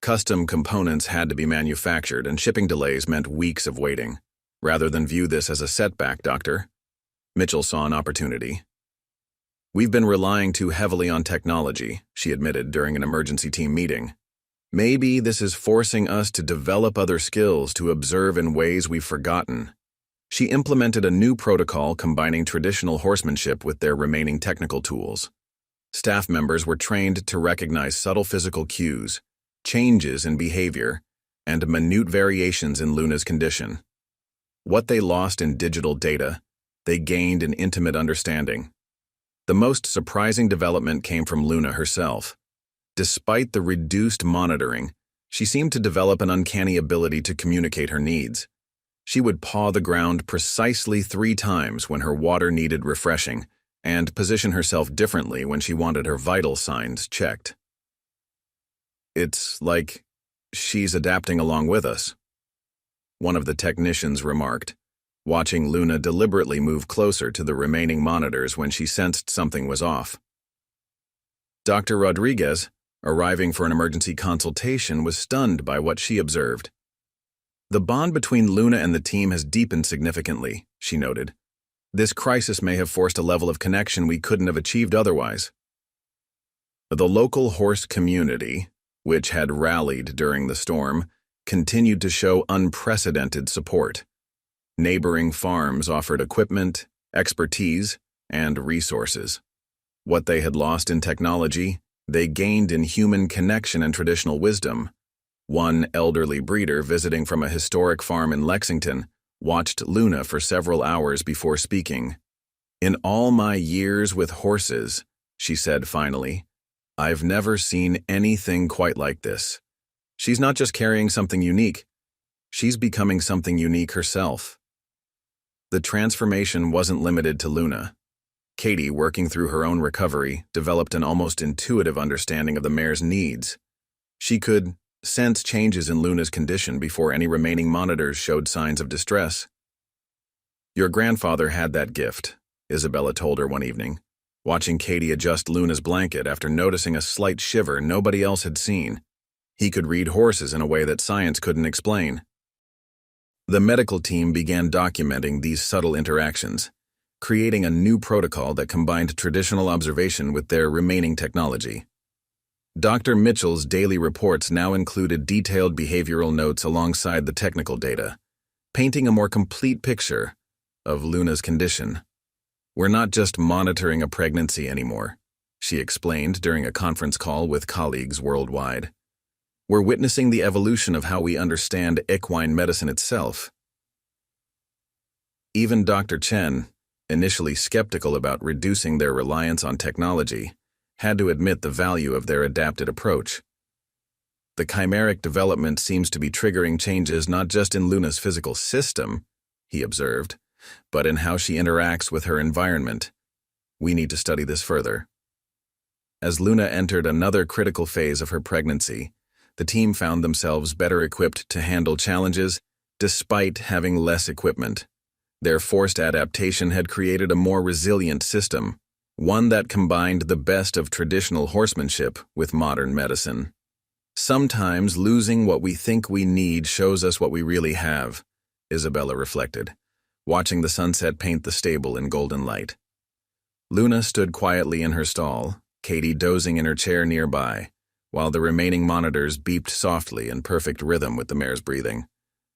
Custom components had to be manufactured, and shipping delays meant weeks of waiting. "Rather than view this as a setback, Doctor," Mitchell saw an opportunity. "We've been relying too heavily on technology," she admitted during an emergency team meeting. "Maybe this is forcing us to develop other skills, to observe in ways we've forgotten." She implemented a new protocol combining traditional horsemanship with their remaining technical tools. Staff members were trained to recognize subtle physical cues, changes in behavior, and minute variations in Luna's condition. What they lost in digital data, they gained in intimate understanding. The most surprising development came from Luna herself. Despite the reduced monitoring, she seemed to develop an uncanny ability to communicate her needs. She would paw the ground precisely 3 times when her water needed refreshing, and position herself differently when she wanted her vital signs checked. "It's like she's adapting along with us," one of the technicians remarked, watching Luna deliberately move closer to the remaining monitors when she sensed something was off. Dr. Rodriguez, arriving for an emergency consultation, was stunned by what she observed. "The bond between Luna and the team has deepened significantly," she noted. "This crisis may have forced a level of connection we couldn't have achieved otherwise." The local horse community, which had rallied during the storm, continued to show unprecedented support. Neighboring farms offered equipment, expertise, and resources. What they had lost in technology, they gained in human connection and traditional wisdom. One elderly breeder visiting from a historic farm in Lexington watched Luna for several hours before speaking. "In all my years with horses," she said finally, "I've never seen anything quite like this. She's not just carrying something unique, she's becoming something unique herself." The transformation wasn't limited to Luna. Katie, working through her own recovery, developed an almost intuitive understanding of the mare's needs. She could sense changes in Luna's condition before any remaining monitors showed signs of distress. "Your grandfather had that gift," Isabella told her one evening, watching Katie adjust Luna's blanket after noticing a slight shiver nobody else had seen. "He could read horses in a way that science couldn't explain." The medical team began documenting these subtle interactions, creating a new protocol that combined traditional observation with their remaining technology. Dr. Mitchell's daily reports now included detailed behavioral notes alongside the technical data, painting a more complete picture of Luna's condition. "We're not just monitoring a pregnancy anymore," she explained during a conference call with colleagues worldwide. "We're witnessing the evolution of how we understand equine medicine itself." Even Dr. Chen, initially skeptical about reducing their reliance on technology, had to admit the value of their adapted approach. "The chimeric development seems to be triggering changes not just in Luna's physical system," he observed, "but in how she interacts with her environment. We need to study this further." As Luna entered another critical phase of her pregnancy, the team found themselves better equipped to handle challenges despite having less equipment. Their forced adaptation had created a more resilient system, one that combined the best of traditional horsemanship with modern medicine. "Sometimes losing what we think we need shows us what we really have," Isabella reflected, watching the sunset paint the stable in golden light. Luna stood quietly in her stall, Katie dozing in her chair nearby, while the remaining monitors beeped softly in perfect rhythm with the mare's breathing.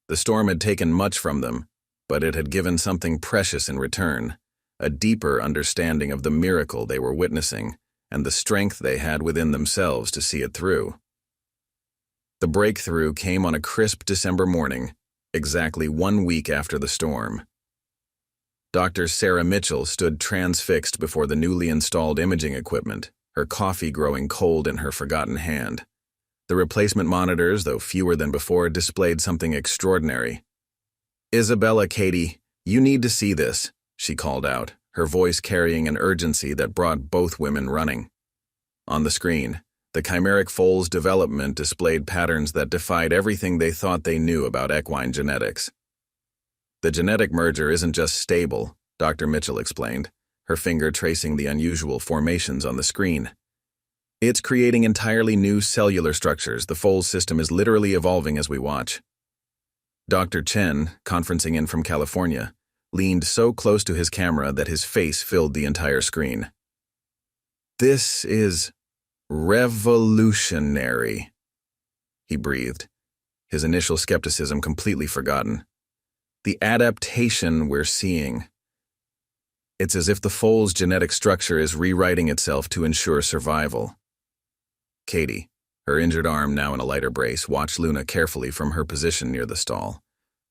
The storm had taken much from them, but it had given something precious in return: a deeper understanding of the miracle they were witnessing and the strength they had within themselves to see it through. The breakthrough came on a crisp December morning, exactly 1 week after the storm. Dr. Sarah Mitchell stood transfixed before the newly installed imaging equipment, her coffee growing cold in her forgotten hand. The replacement monitors, though fewer than before, displayed something extraordinary. "Isabella, Katie, you need to see this," she called out, her voice carrying an urgency that brought both women running. On the screen, the chimeric foal's development displayed patterns that defied everything they thought they knew about equine genetics. "The genetic merger isn't just stable," Dr. Mitchell explained, her finger tracing the unusual formations on the screen. "It's creating entirely new cellular structures. The foal system is literally evolving as we watch." Dr. Chen, conferencing in from California, leaned so close to his camera that his face filled the entire screen. "This is revolutionary," he breathed, his initial skepticism completely forgotten. "The adaptation we're seeing. It's as if the foal's genetic structure is rewriting itself to ensure survival." Katie, her injured arm now in a lighter brace, watched Luna carefully from her position near the stall.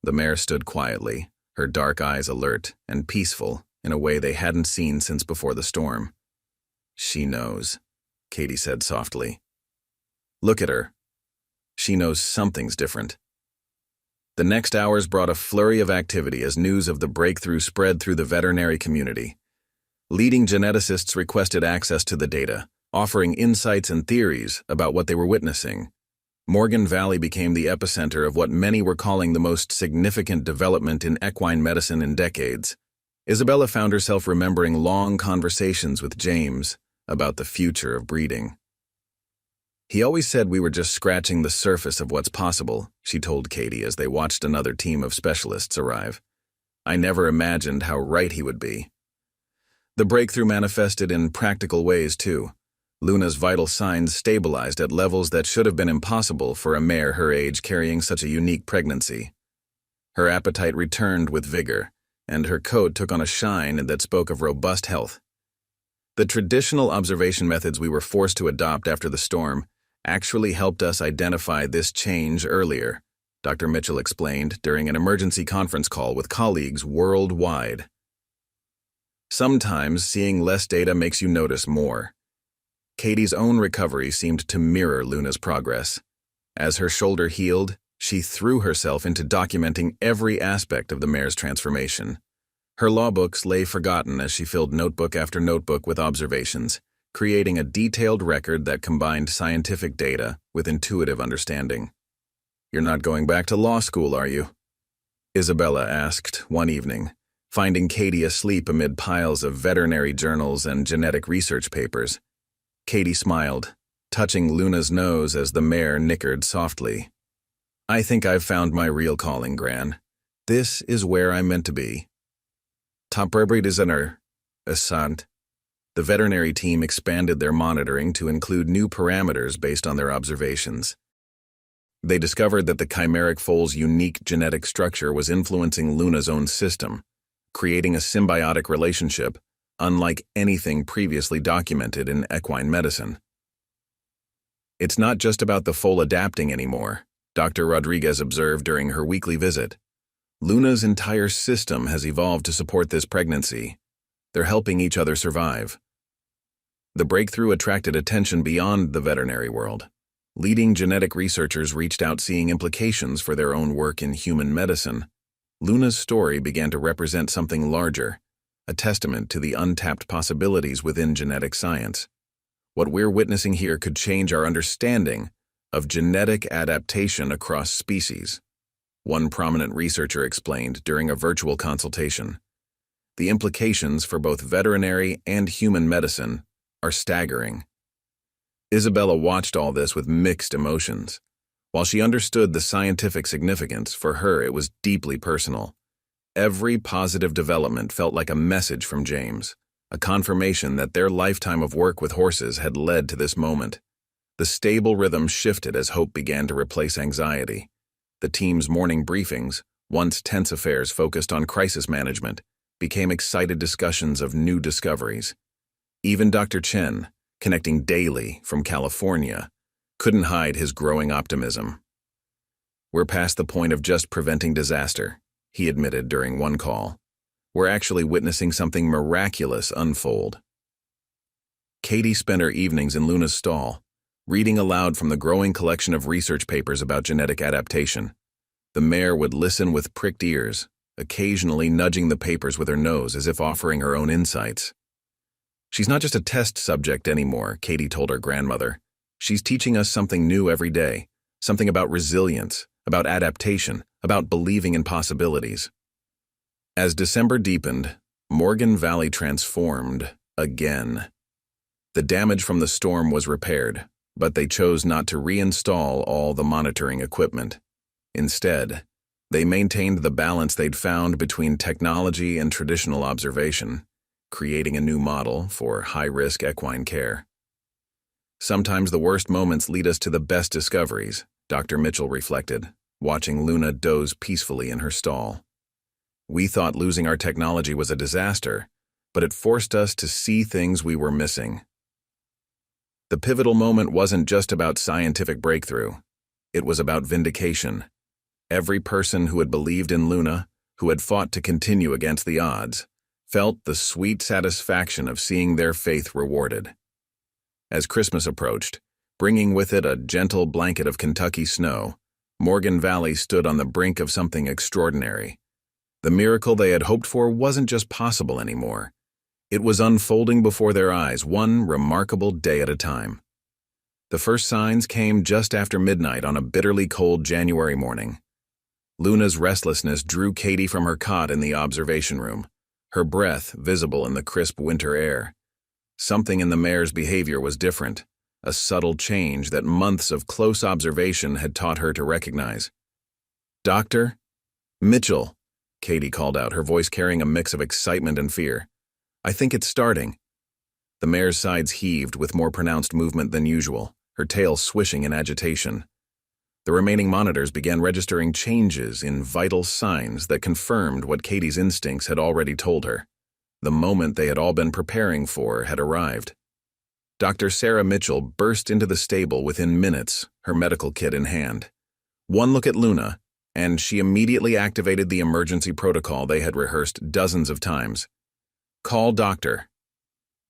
The mare stood quietly, her dark eyes alert and peaceful in a way they hadn't seen since before the storm. "She knows," Katie said softly. "Look at her. She knows something's different." The next hours brought a flurry of activity as news of the breakthrough spread through the veterinary community. Leading geneticists requested access to the data, offering insights and theories about what they were witnessing. Morgan Valley became the epicenter of what many were calling the most significant development in equine medicine in decades. Isabella found herself remembering long conversations with James about the future of breeding. "He always said we were just scratching the surface of what's possible," she told Katie as they watched another team of specialists arrive. "I never imagined how right he would be." The breakthrough manifested in practical ways, too. Luna's vital signs stabilized at levels that should have been impossible for a mare her age carrying such a unique pregnancy. Her appetite returned with vigor, and her coat took on a shine that spoke of robust health. The traditional observation methods we were forced to adopt after the storm actually helped us identify this change earlier, Dr. Mitchell explained during an emergency conference call with colleagues worldwide. "Sometimes seeing less data makes you notice more." Katie's own recovery seemed to mirror Luna's progress. As her shoulder healed, she threw herself into documenting every aspect of the mare's transformation. Her law books lay forgotten as she filled notebook after notebook with observations, creating a detailed record that combined scientific data with intuitive understanding. "You're not going back to law school, are you?" Isabella asked one evening, finding Katie asleep amid piles of veterinary journals and genetic research papers. Katie smiled, touching Luna's nose as the mare nickered softly. "I think I've found my real calling, Gran. This is where I'm meant to be." Designer, Assant. The veterinary team expanded their monitoring to include new parameters based on their observations. They discovered that the chimeric foal's unique genetic structure was influencing Luna's own system, creating a symbiotic relationship unlike anything previously documented in equine medicine. "It's not just about the foal adapting anymore," Dr. Rodriguez observed during her weekly visit. "Luna's entire system has evolved to support this pregnancy. They're helping each other survive." The breakthrough attracted attention beyond the veterinary world. Leading genetic researchers reached out seeing implications for their own work in human medicine. Luna's story began to represent something larger, a testament to the untapped possibilities within genetic science. What we're witnessing here could change our understanding of genetic adaptation across species, one prominent researcher explained during a virtual consultation. The implications for both veterinary and human medicine are staggering. Isabella watched all this with mixed emotions. While she understood the scientific significance, for her it was deeply personal. Every positive development felt like a message from James, a confirmation that their lifetime of work with horses had led to this moment. The stable rhythm shifted as hope began to replace anxiety. The team's morning briefings, once tense affairs focused on crisis management, became excited discussions of new discoveries. Even Dr. Chen, connecting daily from California, couldn't hide his growing optimism. "We're past the point of just preventing disaster," he admitted during one call. "We're actually witnessing something miraculous unfold." Katie spent her evenings in Luna's stall, reading aloud from the growing collection of research papers about genetic adaptation. The mare would listen with pricked ears, occasionally nudging the papers with her nose as if offering her own insights. "She's not just a test subject anymore," Katie told her grandmother. "She's teaching us something new every day, something about resilience, about adaptation, about believing in possibilities." As December deepened, Morgan Valley transformed again. The damage from the storm was repaired, but they chose not to reinstall all the monitoring equipment. Instead, they maintained the balance they'd found between technology and traditional observation, creating a new model for high-risk equine care. "Sometimes the worst moments lead us to the best discoveries," Dr. Mitchell reflected, watching Luna doze peacefully in her stall. "We thought losing our technology was a disaster, but it forced us to see things we were missing." The pivotal moment wasn't just about scientific breakthrough. It was about vindication. Every person who had believed in Luna, who had fought to continue against the odds, felt the sweet satisfaction of seeing their faith rewarded. As Christmas approached, bringing with it a gentle blanket of Kentucky snow, Morgan Valley stood on the brink of something extraordinary. The miracle they had hoped for wasn't just possible anymore. It was unfolding before their eyes, one remarkable day at a time. The first signs came just after midnight on a bitterly cold January morning. Luna's restlessness drew Katie from her cot in the observation room, her breath visible in the crisp winter air. Something in the mare's behavior was different, a subtle change that months of close observation had taught her to recognize. "Doctor? Mitchell," Katie called out, her voice carrying a mix of excitement and fear. "I think it's starting." The mare's sides heaved with more pronounced movement than usual, her tail swishing in agitation. The remaining monitors began registering changes in vital signs that confirmed what Katie's instincts had already told her. The moment they had all been preparing for had arrived. Dr. Sarah Mitchell burst into the stable within minutes, her medical kit in hand. One look at Luna, and she immediately activated the emergency protocol they had rehearsed dozens of times. "Call Dr.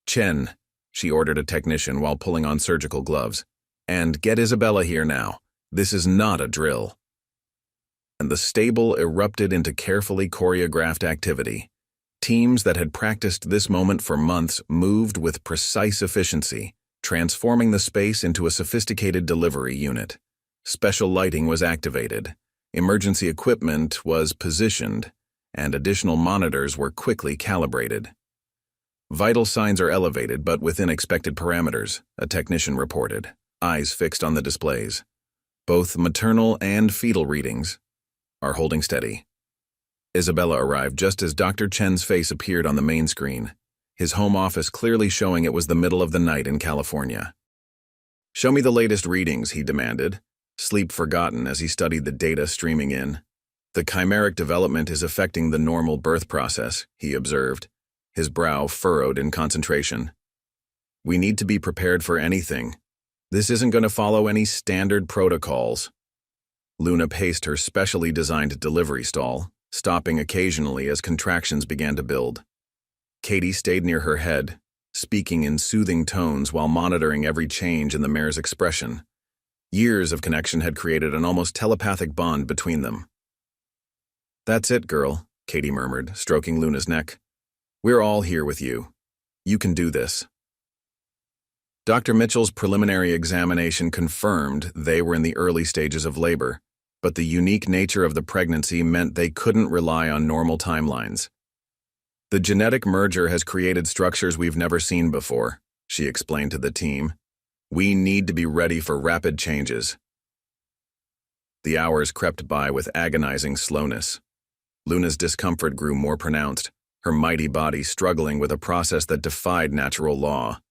Chen," she ordered a technician while pulling on surgical gloves. "And get Isabella here now. This is not a drill." And the stable erupted into carefully choreographed activity. Teams that had practiced this moment for months moved with precise efficiency, transforming the space into a sophisticated delivery unit. Special lighting was activated, emergency equipment was positioned, and additional monitors were quickly calibrated. Vital signs are elevated but within expected parameters, a technician reported, eyes fixed on the displays. Both maternal and fetal readings are holding steady. Isabella arrived just as Dr. Chen's face appeared on the main screen, his home office clearly showing it was the middle of the night in California. "Show me the latest readings," he demanded, sleep forgotten as he studied the data streaming in. "The chimeric development is affecting the normal birth process," he observed, his brow furrowed in concentration. "We need to be prepared for anything. This isn't going to follow any standard protocols." Luna paced her specially designed delivery stall, stopping occasionally as contractions began to build. Katie stayed near her head, speaking in soothing tones while monitoring every change in the mare's expression. Years of connection had created an almost telepathic bond between them. "That's it, girl," Katie murmured, stroking Luna's neck. "We're all here with you. You can do this." Dr. Mitchell's preliminary examination confirmed they were in the early stages of labor, but the unique nature of the pregnancy meant they couldn't rely on normal timelines. "The genetic merger has created structures we've never seen before," she explained to the team. "We need to be ready for rapid changes." The hours crept by with agonizing slowness. Luna's discomfort grew more pronounced, her mighty body struggling with a process that defied natural law.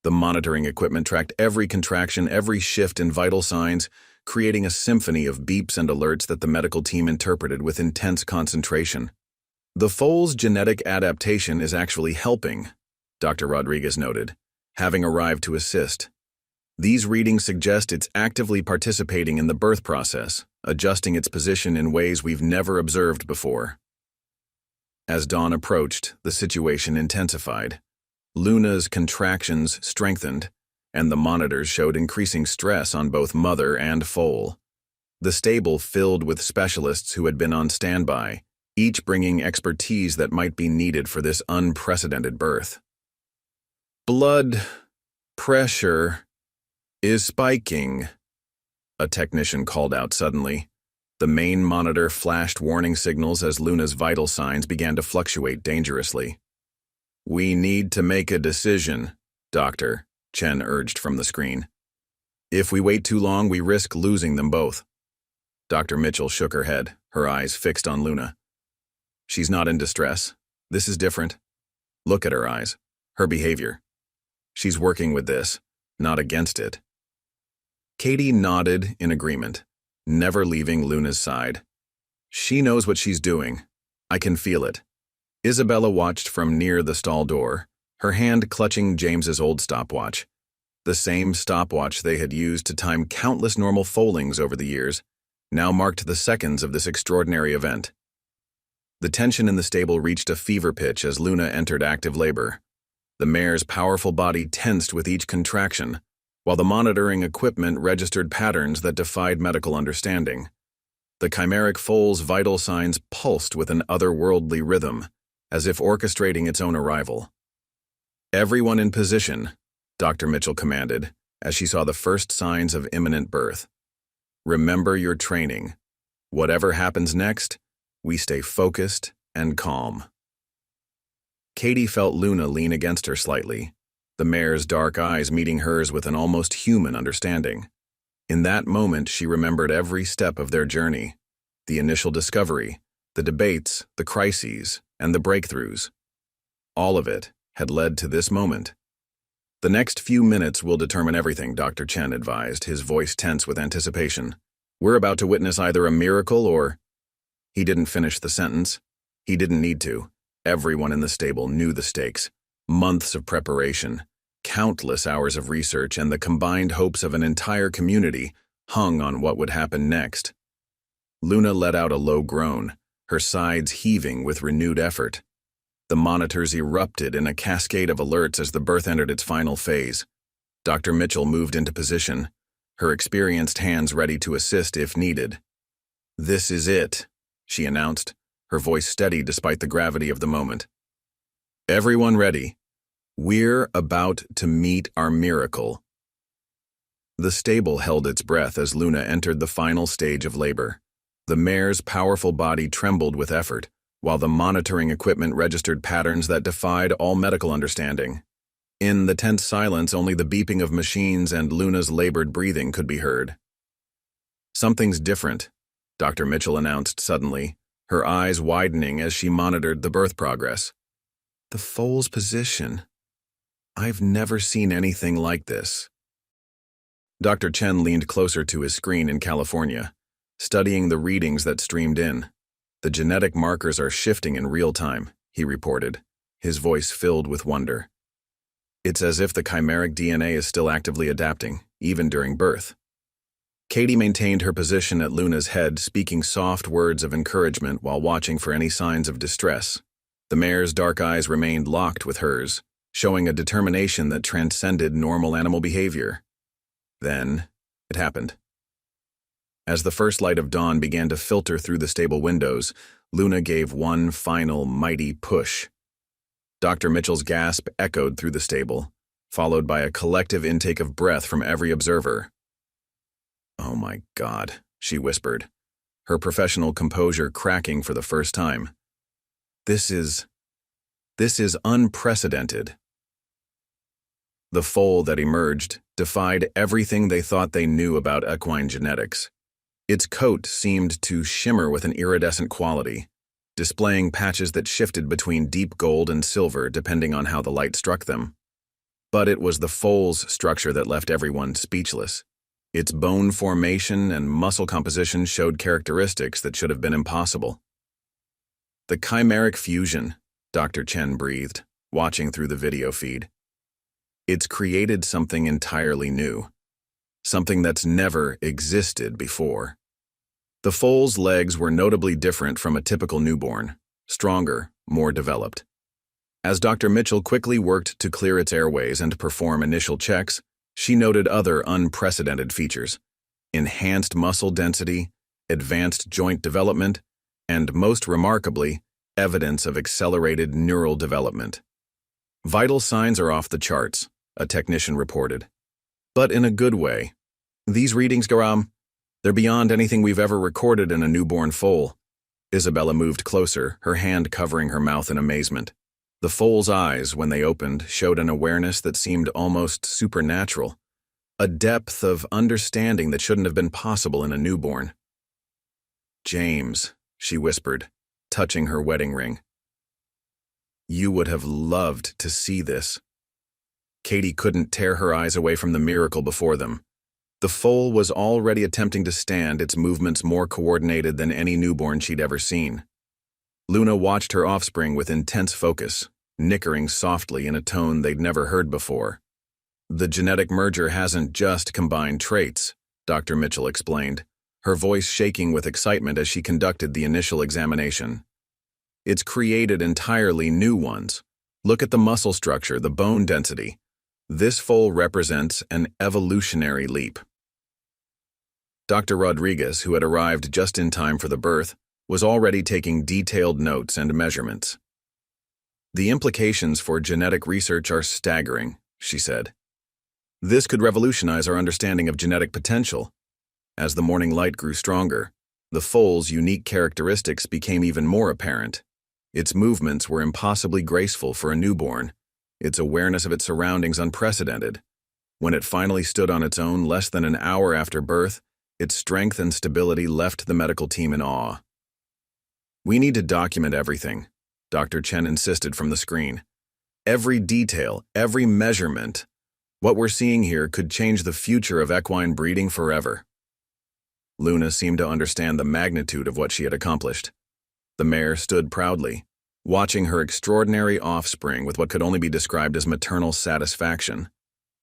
The monitoring equipment tracked every contraction, every shift in vital signs, creating a symphony of beeps and alerts that the medical team interpreted with intense concentration. "The foal's genetic adaptation is actually helping," Dr. Rodriguez noted, having arrived to assist. "These readings suggest it's actively participating in the birth process, adjusting its position in ways we've never observed before." As dawn approached, the situation intensified. Luna's contractions strengthened, and the monitors showed increasing stress on both mother and foal. The stable filled with specialists who had been on standby, each bringing expertise that might be needed for this unprecedented birth. "Blood pressure is spiking," a technician called out suddenly. The main monitor flashed warning signals as Luna's vital signs began to fluctuate dangerously. "We need to make a decision, Doctor," Chen urged from the screen. "If we wait too long, we risk losing them both." Dr. Mitchell shook her head, her eyes fixed on Luna. "She's not in distress. This is different. Look at her eyes, her behavior. She's working with this, not against it." Katie nodded in agreement, never leaving Luna's side. "She knows what she's doing. I can feel it." Isabella watched from near the stall door, her hand clutching James's old stopwatch. The same stopwatch they had used to time countless normal foalings over the years, now marked the seconds of this extraordinary event. The tension in the stable reached a fever pitch as Luna entered active labor. The mare's powerful body tensed with each contraction, while the monitoring equipment registered patterns that defied medical understanding. The chimeric foal's vital signs pulsed with an otherworldly rhythm, as if orchestrating its own arrival. "Everyone in position," Dr. Mitchell commanded, as she saw the first signs of imminent birth. "Remember your training. Whatever happens next, we stay focused and calm." Katie felt Luna lean against her slightly, the mare's dark eyes meeting hers with an almost human understanding. In that moment, she remembered every step of their journey, the initial discovery, the debates, the crises, and the breakthroughs. All of it had led to this moment. "The next few minutes will determine everything," Dr. Chen advised, his voice tense with anticipation. "We're about to witness either a miracle or—" He didn't finish the sentence. He didn't need to. Everyone in the stable knew the stakes. Months of preparation, countless hours of research, and the combined hopes of an entire community hung on what would happen next. Luna let out a low groan, her sides heaving with renewed effort. The monitors erupted in a cascade of alerts as the birth entered its final phase. Dr. Mitchell moved into position, her experienced hands ready to assist if needed. "This is it," she announced, her voice steady despite the gravity of the moment. Everyone ready. We're about to meet our miracle. The stable held its breath as Luna entered the final stage of labor. The mare's powerful body trembled with effort, while the monitoring equipment registered patterns that defied all medical understanding. In the tense silence, only the beeping of machines and Luna's labored breathing could be heard. "Something's different," Dr. Mitchell announced suddenly, her eyes widening as she monitored the birth progress. "The foal's position. I've never seen anything like this." Dr. Chen leaned closer to his screen in California, studying the readings that streamed in. "The genetic markers are shifting in real time," he reported, his voice filled with wonder. "It's as if the chimeric DNA is still actively adapting, even during birth." Katie maintained her position at Luna's head, speaking soft words of encouragement while watching for any signs of distress. The mare's dark eyes remained locked with hers, showing a determination that transcended normal animal behavior. Then, it happened. As the first light of dawn began to filter through the stable windows, Luna gave one final mighty push. Dr. Mitchell's gasp echoed through the stable, followed by a collective intake of breath from every observer. "Oh my God," she whispered, her professional composure cracking for the first time. This is unprecedented." The foal that emerged defied everything they thought they knew about equine genetics. Its coat seemed to shimmer with an iridescent quality, displaying patches that shifted between deep gold and silver depending on how the light struck them. But it was the foal's structure that left everyone speechless. Its bone formation and muscle composition showed characteristics that should have been impossible. "The chimeric fusion," Dr. Chen breathed, watching through the video feed. "It's created something entirely new. Something that's never existed before." The foal's legs were notably different from a typical newborn, stronger, more developed. As Dr. Mitchell quickly worked to clear its airways and perform initial checks, she noted other unprecedented features: enhanced muscle density, advanced joint development, and most remarkably, evidence of accelerated neural development. "Vital signs are off the charts," a technician reported. "But in a good way. These readings, Garam, they're beyond anything we've ever recorded in a newborn foal." Isabella moved closer, her hand covering her mouth in amazement. The foal's eyes, when they opened, showed an awareness that seemed almost supernatural, a depth of understanding that shouldn't have been possible in a newborn. "James," she whispered, touching her wedding ring. "You would have loved to see this." Katie couldn't tear her eyes away from the miracle before them. The foal was already attempting to stand, its movements more coordinated than any newborn she'd ever seen. Luna watched her offspring with intense focus, nickering softly in a tone they'd never heard before. "The genetic merger hasn't just combined traits," Dr. Mitchell explained, her voice shaking with excitement as she conducted the initial examination. "It's created entirely new ones. Look at the muscle structure, the bone density. This foal represents an evolutionary leap." Dr. Rodriguez, who had arrived just in time for the birth, was already taking detailed notes and measurements. "The implications for genetic research are staggering," she said. "This could revolutionize our understanding of genetic potential." As the morning light grew stronger, the foal's unique characteristics became even more apparent. Its movements were impossibly graceful for a newborn, its awareness of its surroundings unprecedented. When it finally stood on its own less than an hour after birth, its strength and stability left the medical team in awe. "We need to document everything," Dr. Chen insisted from the screen. "Every detail, every measurement. What we're seeing here could change the future of equine breeding forever." Luna seemed to understand the magnitude of what she had accomplished. The mare stood proudly, watching her extraordinary offspring with what could only be described as maternal satisfaction.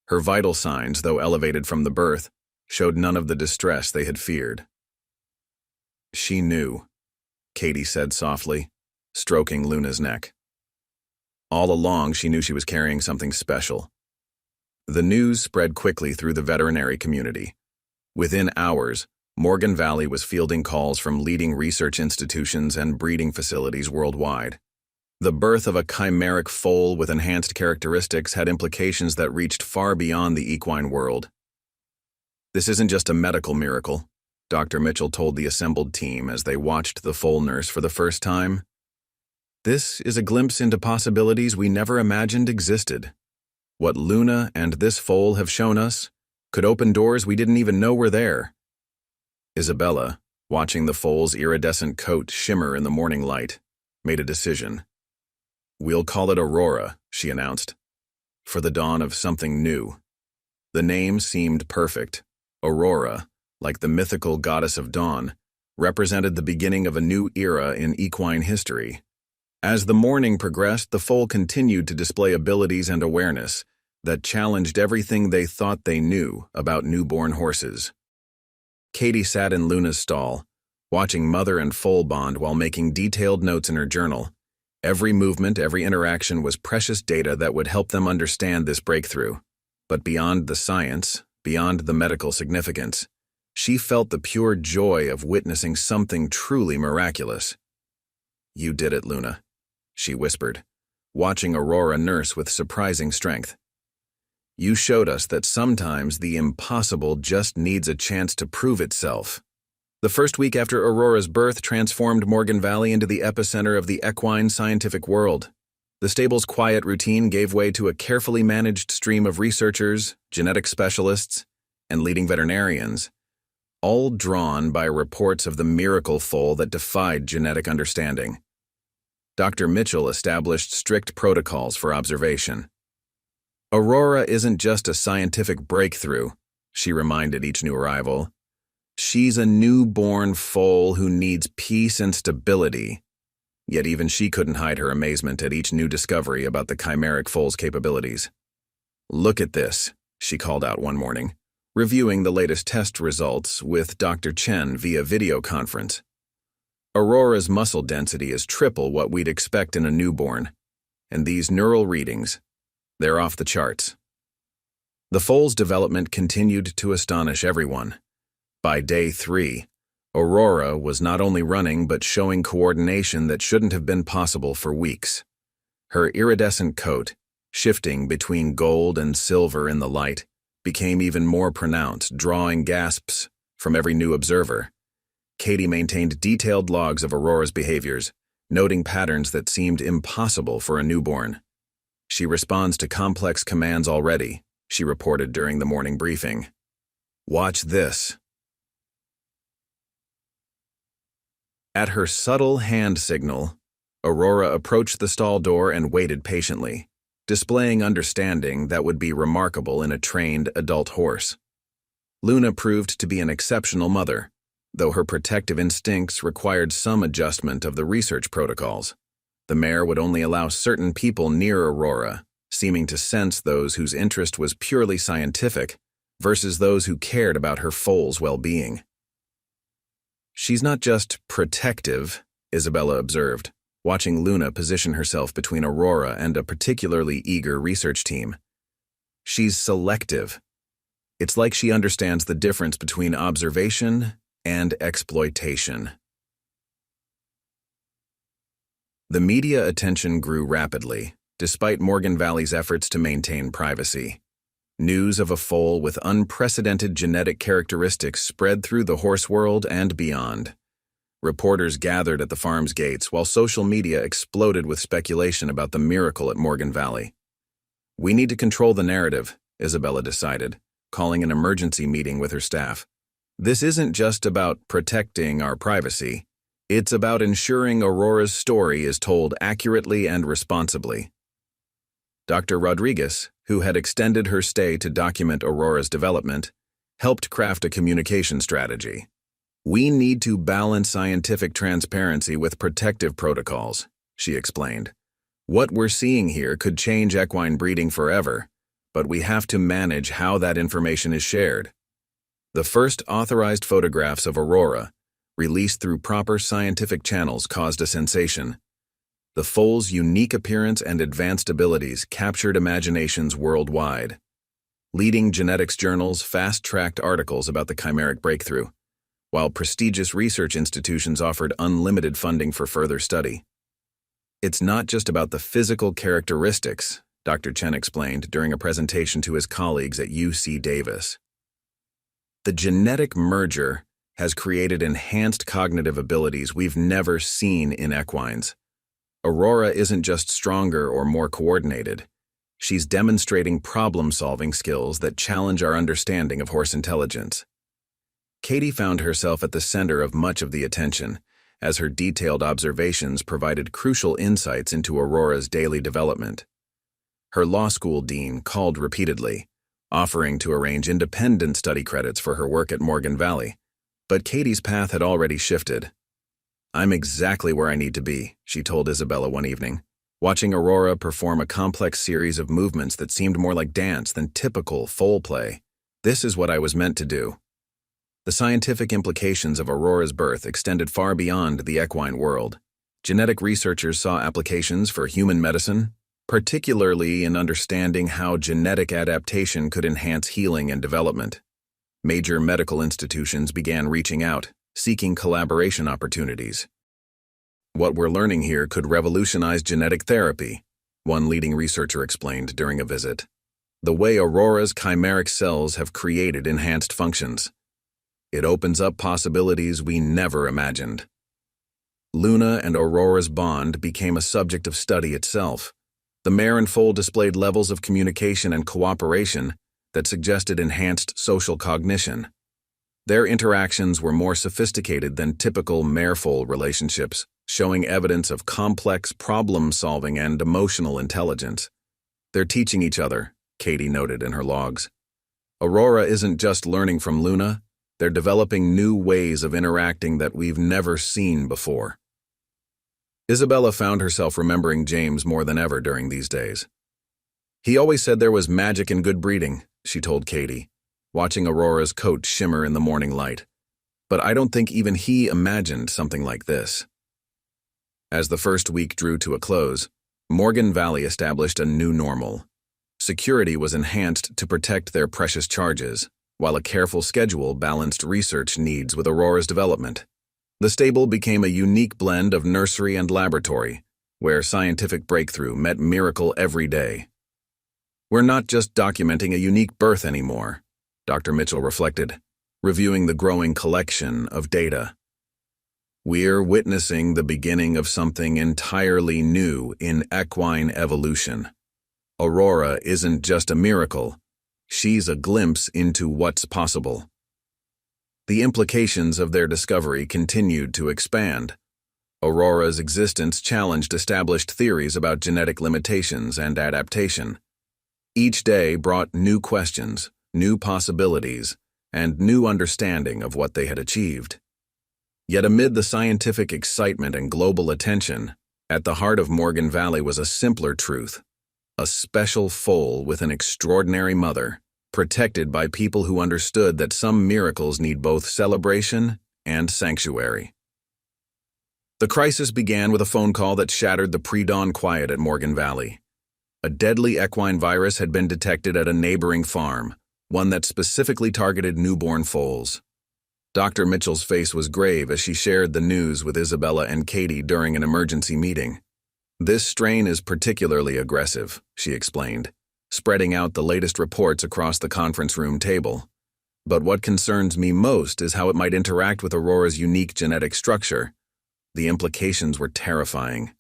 Her vital signs, though elevated from the birth, showed none of the distress they had feared. "She knew," Katie said softly, stroking Luna's neck. All along, she knew she was carrying something special. The news spread quickly through the veterinary community. Within hours, Morgan Valley was fielding calls from leading research institutions and breeding facilities worldwide. The birth of a chimeric foal with enhanced characteristics had implications that reached far beyond the equine world. "This isn't just a medical miracle," Dr. Mitchell told the assembled team as they watched the foal nurse for the first time. "This is a glimpse into possibilities we never imagined existed. What Luna and this foal have shown us could open doors we didn't even know were there." Isabella, watching the foal's iridescent coat shimmer in the morning light, made a decision. "We'll call it Aurora," she announced, "for the dawn of something new." The name seemed perfect. Aurora, like the mythical goddess of dawn, represented the beginning of a new era in equine history. As the morning progressed, the foal continued to display abilities and awareness that challenged everything they thought they knew about newborn horses. Katie sat in Luna's stall, watching mother and foal bond while making detailed notes in her journal. Every movement, every interaction was precious data that would help them understand this breakthrough. But beyond the science, beyond the medical significance, she felt the pure joy of witnessing something truly miraculous. "You did it, Luna," she whispered, watching Aurora nurse with surprising strength. "You showed us that sometimes the impossible just needs a chance to prove itself." The first week after Aurora's birth transformed Morgan Valley into the epicenter of the equine scientific world. The stable's quiet routine gave way to a carefully managed stream of researchers, genetic specialists, and leading veterinarians, all drawn by reports of the miracle foal that defied genetic understanding. Dr. Mitchell established strict protocols for observation. "Aurora isn't just a scientific breakthrough," she reminded each new arrival. "She's a newborn foal who needs peace and stability." Yet even she couldn't hide her amazement at each new discovery about the chimeric foal's capabilities. "Look at this," she called out one morning, reviewing the latest test results with Dr. Chen via video conference. "Aurora's muscle density is triple what we'd expect in a newborn. And these neural readings, they're off the charts." The foal's development continued to astonish everyone. By day 3, Aurora was not only running but showing coordination that shouldn't have been possible for weeks. Her iridescent coat, shifting between gold and silver in the light, became even more pronounced, drawing gasps from every new observer. Katie maintained detailed logs of Aurora's behaviors, noting patterns that seemed impossible for a newborn. "She responds to complex commands already," she reported during the morning briefing. "Watch this." At her subtle hand signal, Aurora approached the stall door and waited patiently, displaying understanding that would be remarkable in a trained adult horse. Luna proved to be an exceptional mother, though her protective instincts required some adjustment of the research protocols. The mare would only allow certain people near Aurora, seeming to sense those whose interest was purely scientific versus those who cared about her foal's well-being. "She's not just protective," Isabella observed, watching Luna position herself between Aurora and a particularly eager research team. "She's selective. It's like she understands the difference between observation and exploitation." The media attention grew rapidly, despite Morgan Valley's efforts to maintain privacy. News of a foal with unprecedented genetic characteristics spread through the horse world and beyond. Reporters gathered at the farm's gates while social media exploded with speculation about the miracle at Morgan Valley. "We need to control the narrative," Isabella decided, calling an emergency meeting with her staff. "This isn't just about protecting our privacy. It's about ensuring Aurora's story is told accurately and responsibly." Dr. Rodriguez, who had extended her stay to document Aurora's development, helped craft a communication strategy. "We need to balance scientific transparency with protective protocols," she explained. "What we're seeing here could change equine breeding forever, but we have to manage how that information is shared." The first authorized photographs of Aurora, released through proper scientific channels, caused a sensation. The foal's unique appearance and advanced abilities captured imaginations worldwide. Leading genetics journals fast-tracked articles about the chimeric breakthrough, while prestigious research institutions offered unlimited funding for further study. It's not just about the physical characteristics, Dr. Chen explained during a presentation to his colleagues at UC Davis. The genetic merger has created enhanced cognitive abilities we've never seen in equines. Aurora isn't just stronger or more coordinated. She's demonstrating problem-solving skills that challenge our understanding of horse intelligence. Katie found herself at the center of much of the attention, as her detailed observations provided crucial insights into Aurora's daily development. Her law school dean called repeatedly, offering to arrange independent study credits for her work at Morgan Valley, but Katie's path had already shifted. "I'm exactly where I need to be," she told Isabella one evening, watching Aurora perform a complex series of movements that seemed more like dance than typical foal play. "This is what I was meant to do." The scientific implications of Aurora's birth extended far beyond the equine world. Genetic researchers saw applications for human medicine, particularly in understanding how genetic adaptation could enhance healing and development. Major medical institutions began reaching out, seeking collaboration opportunities. "What we're learning here could revolutionize genetic therapy," one leading researcher explained during a visit. "The way Aurora's chimeric cells have created enhanced functions. It opens up possibilities we never imagined." Luna and Aurora's bond became a subject of study itself. The mare and foal displayed levels of communication and cooperation that suggested enhanced social cognition. Their interactions were more sophisticated than typical mare-foal relationships, showing evidence of complex problem-solving and emotional intelligence. "They're teaching each other," Katie noted in her logs. "Aurora isn't just learning from Luna, they're developing new ways of interacting that we've never seen before." Isabella found herself remembering James more than ever during these days. "He always said there was magic in good breeding," she told Katie, watching Aurora's coat shimmer in the morning light. "But I don't think even he imagined something like this." As the first week drew to a close, Morgan Valley established a new normal. Security was enhanced to protect their precious charges, while a careful schedule balanced research needs with Aurora's development. The stable became a unique blend of nursery and laboratory, where scientific breakthrough met miracle every day. "We're not just documenting a unique birth anymore," Dr. Mitchell reflected, reviewing the growing collection of data. "We're witnessing the beginning of something entirely new in equine evolution. Aurora isn't just a miracle, she's a glimpse into what's possible." The implications of their discovery continued to expand. Aurora's existence challenged established theories about genetic limitations and adaptation. Each day brought new questions, new possibilities, and new understanding of what they had achieved. Yet amid the scientific excitement and global attention, at the heart of Morgan Valley was a simpler truth: a special foal with an extraordinary mother, protected by people who understood that some miracles need both celebration and sanctuary. The crisis began with a phone call that shattered the pre-dawn quiet at Morgan Valley. A deadly equine virus had been detected at a neighboring farm, one that specifically targeted newborn foals. Dr. Mitchell's face was grave as she shared the news with Isabella and Katie during an emergency meeting. "This strain is particularly aggressive," she explained, spreading out the latest reports across the conference room table. "But what concerns me most is how it might interact with Aurora's unique genetic structure." The implications were terrifying.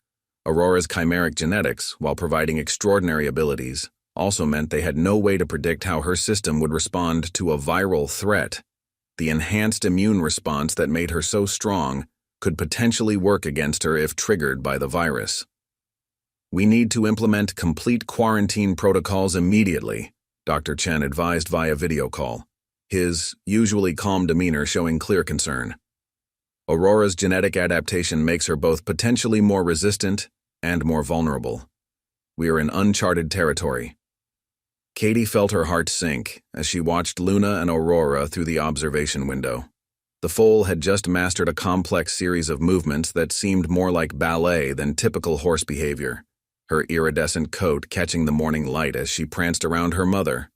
Aurora's chimeric genetics, while providing extraordinary abilities, also meant they had no way to predict how her system would respond to a viral threat. The enhanced immune response that made her so strong could potentially work against her if triggered by the virus. "We need to implement complete quarantine protocols immediately," Dr. Chen advised via video call, his usually calm demeanor showing clear concern. "Aurora's genetic adaptation makes her both potentially more resistant and more vulnerable. We are in uncharted territory." Katie felt her heart sink as she watched Luna and Aurora through the observation window. The foal had just mastered a complex series of movements that seemed more like ballet than typical horse behavior, her iridescent coat catching the morning light as she pranced around her mother.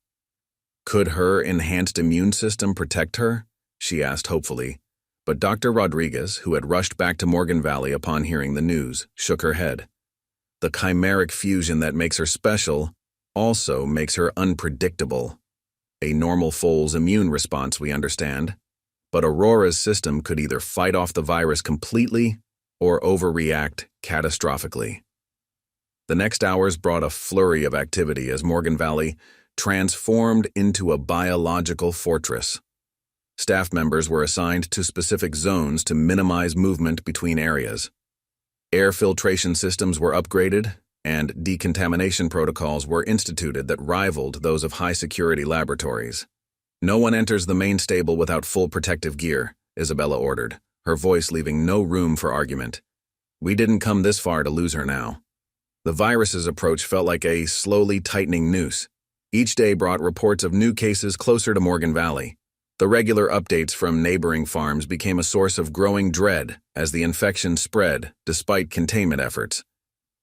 Could her enhanced immune system protect her? She asked hopefully, but Dr. Rodriguez, who had rushed back to Morgan Valley upon hearing the news, shook her head. The chimeric fusion that makes her special also makes her unpredictable. A normal foal's immune response, we understand, but Aurora's system could either fight off the virus completely or overreact catastrophically. The next hours brought a flurry of activity as Morgan Valley transformed into a biological fortress. Staff members were assigned to specific zones to minimize movement between areas. Air filtration systems were upgraded, and decontamination protocols were instituted that rivaled those of high-security laboratories. "No one enters the main stable without full protective gear," Isabella ordered, her voice leaving no room for argument. We didn't come this far to lose her now. The virus's approach felt like a slowly tightening noose. Each day brought reports of new cases closer to Morgan Valley. The regular updates from neighboring farms became a source of growing dread as the infection spread despite containment efforts.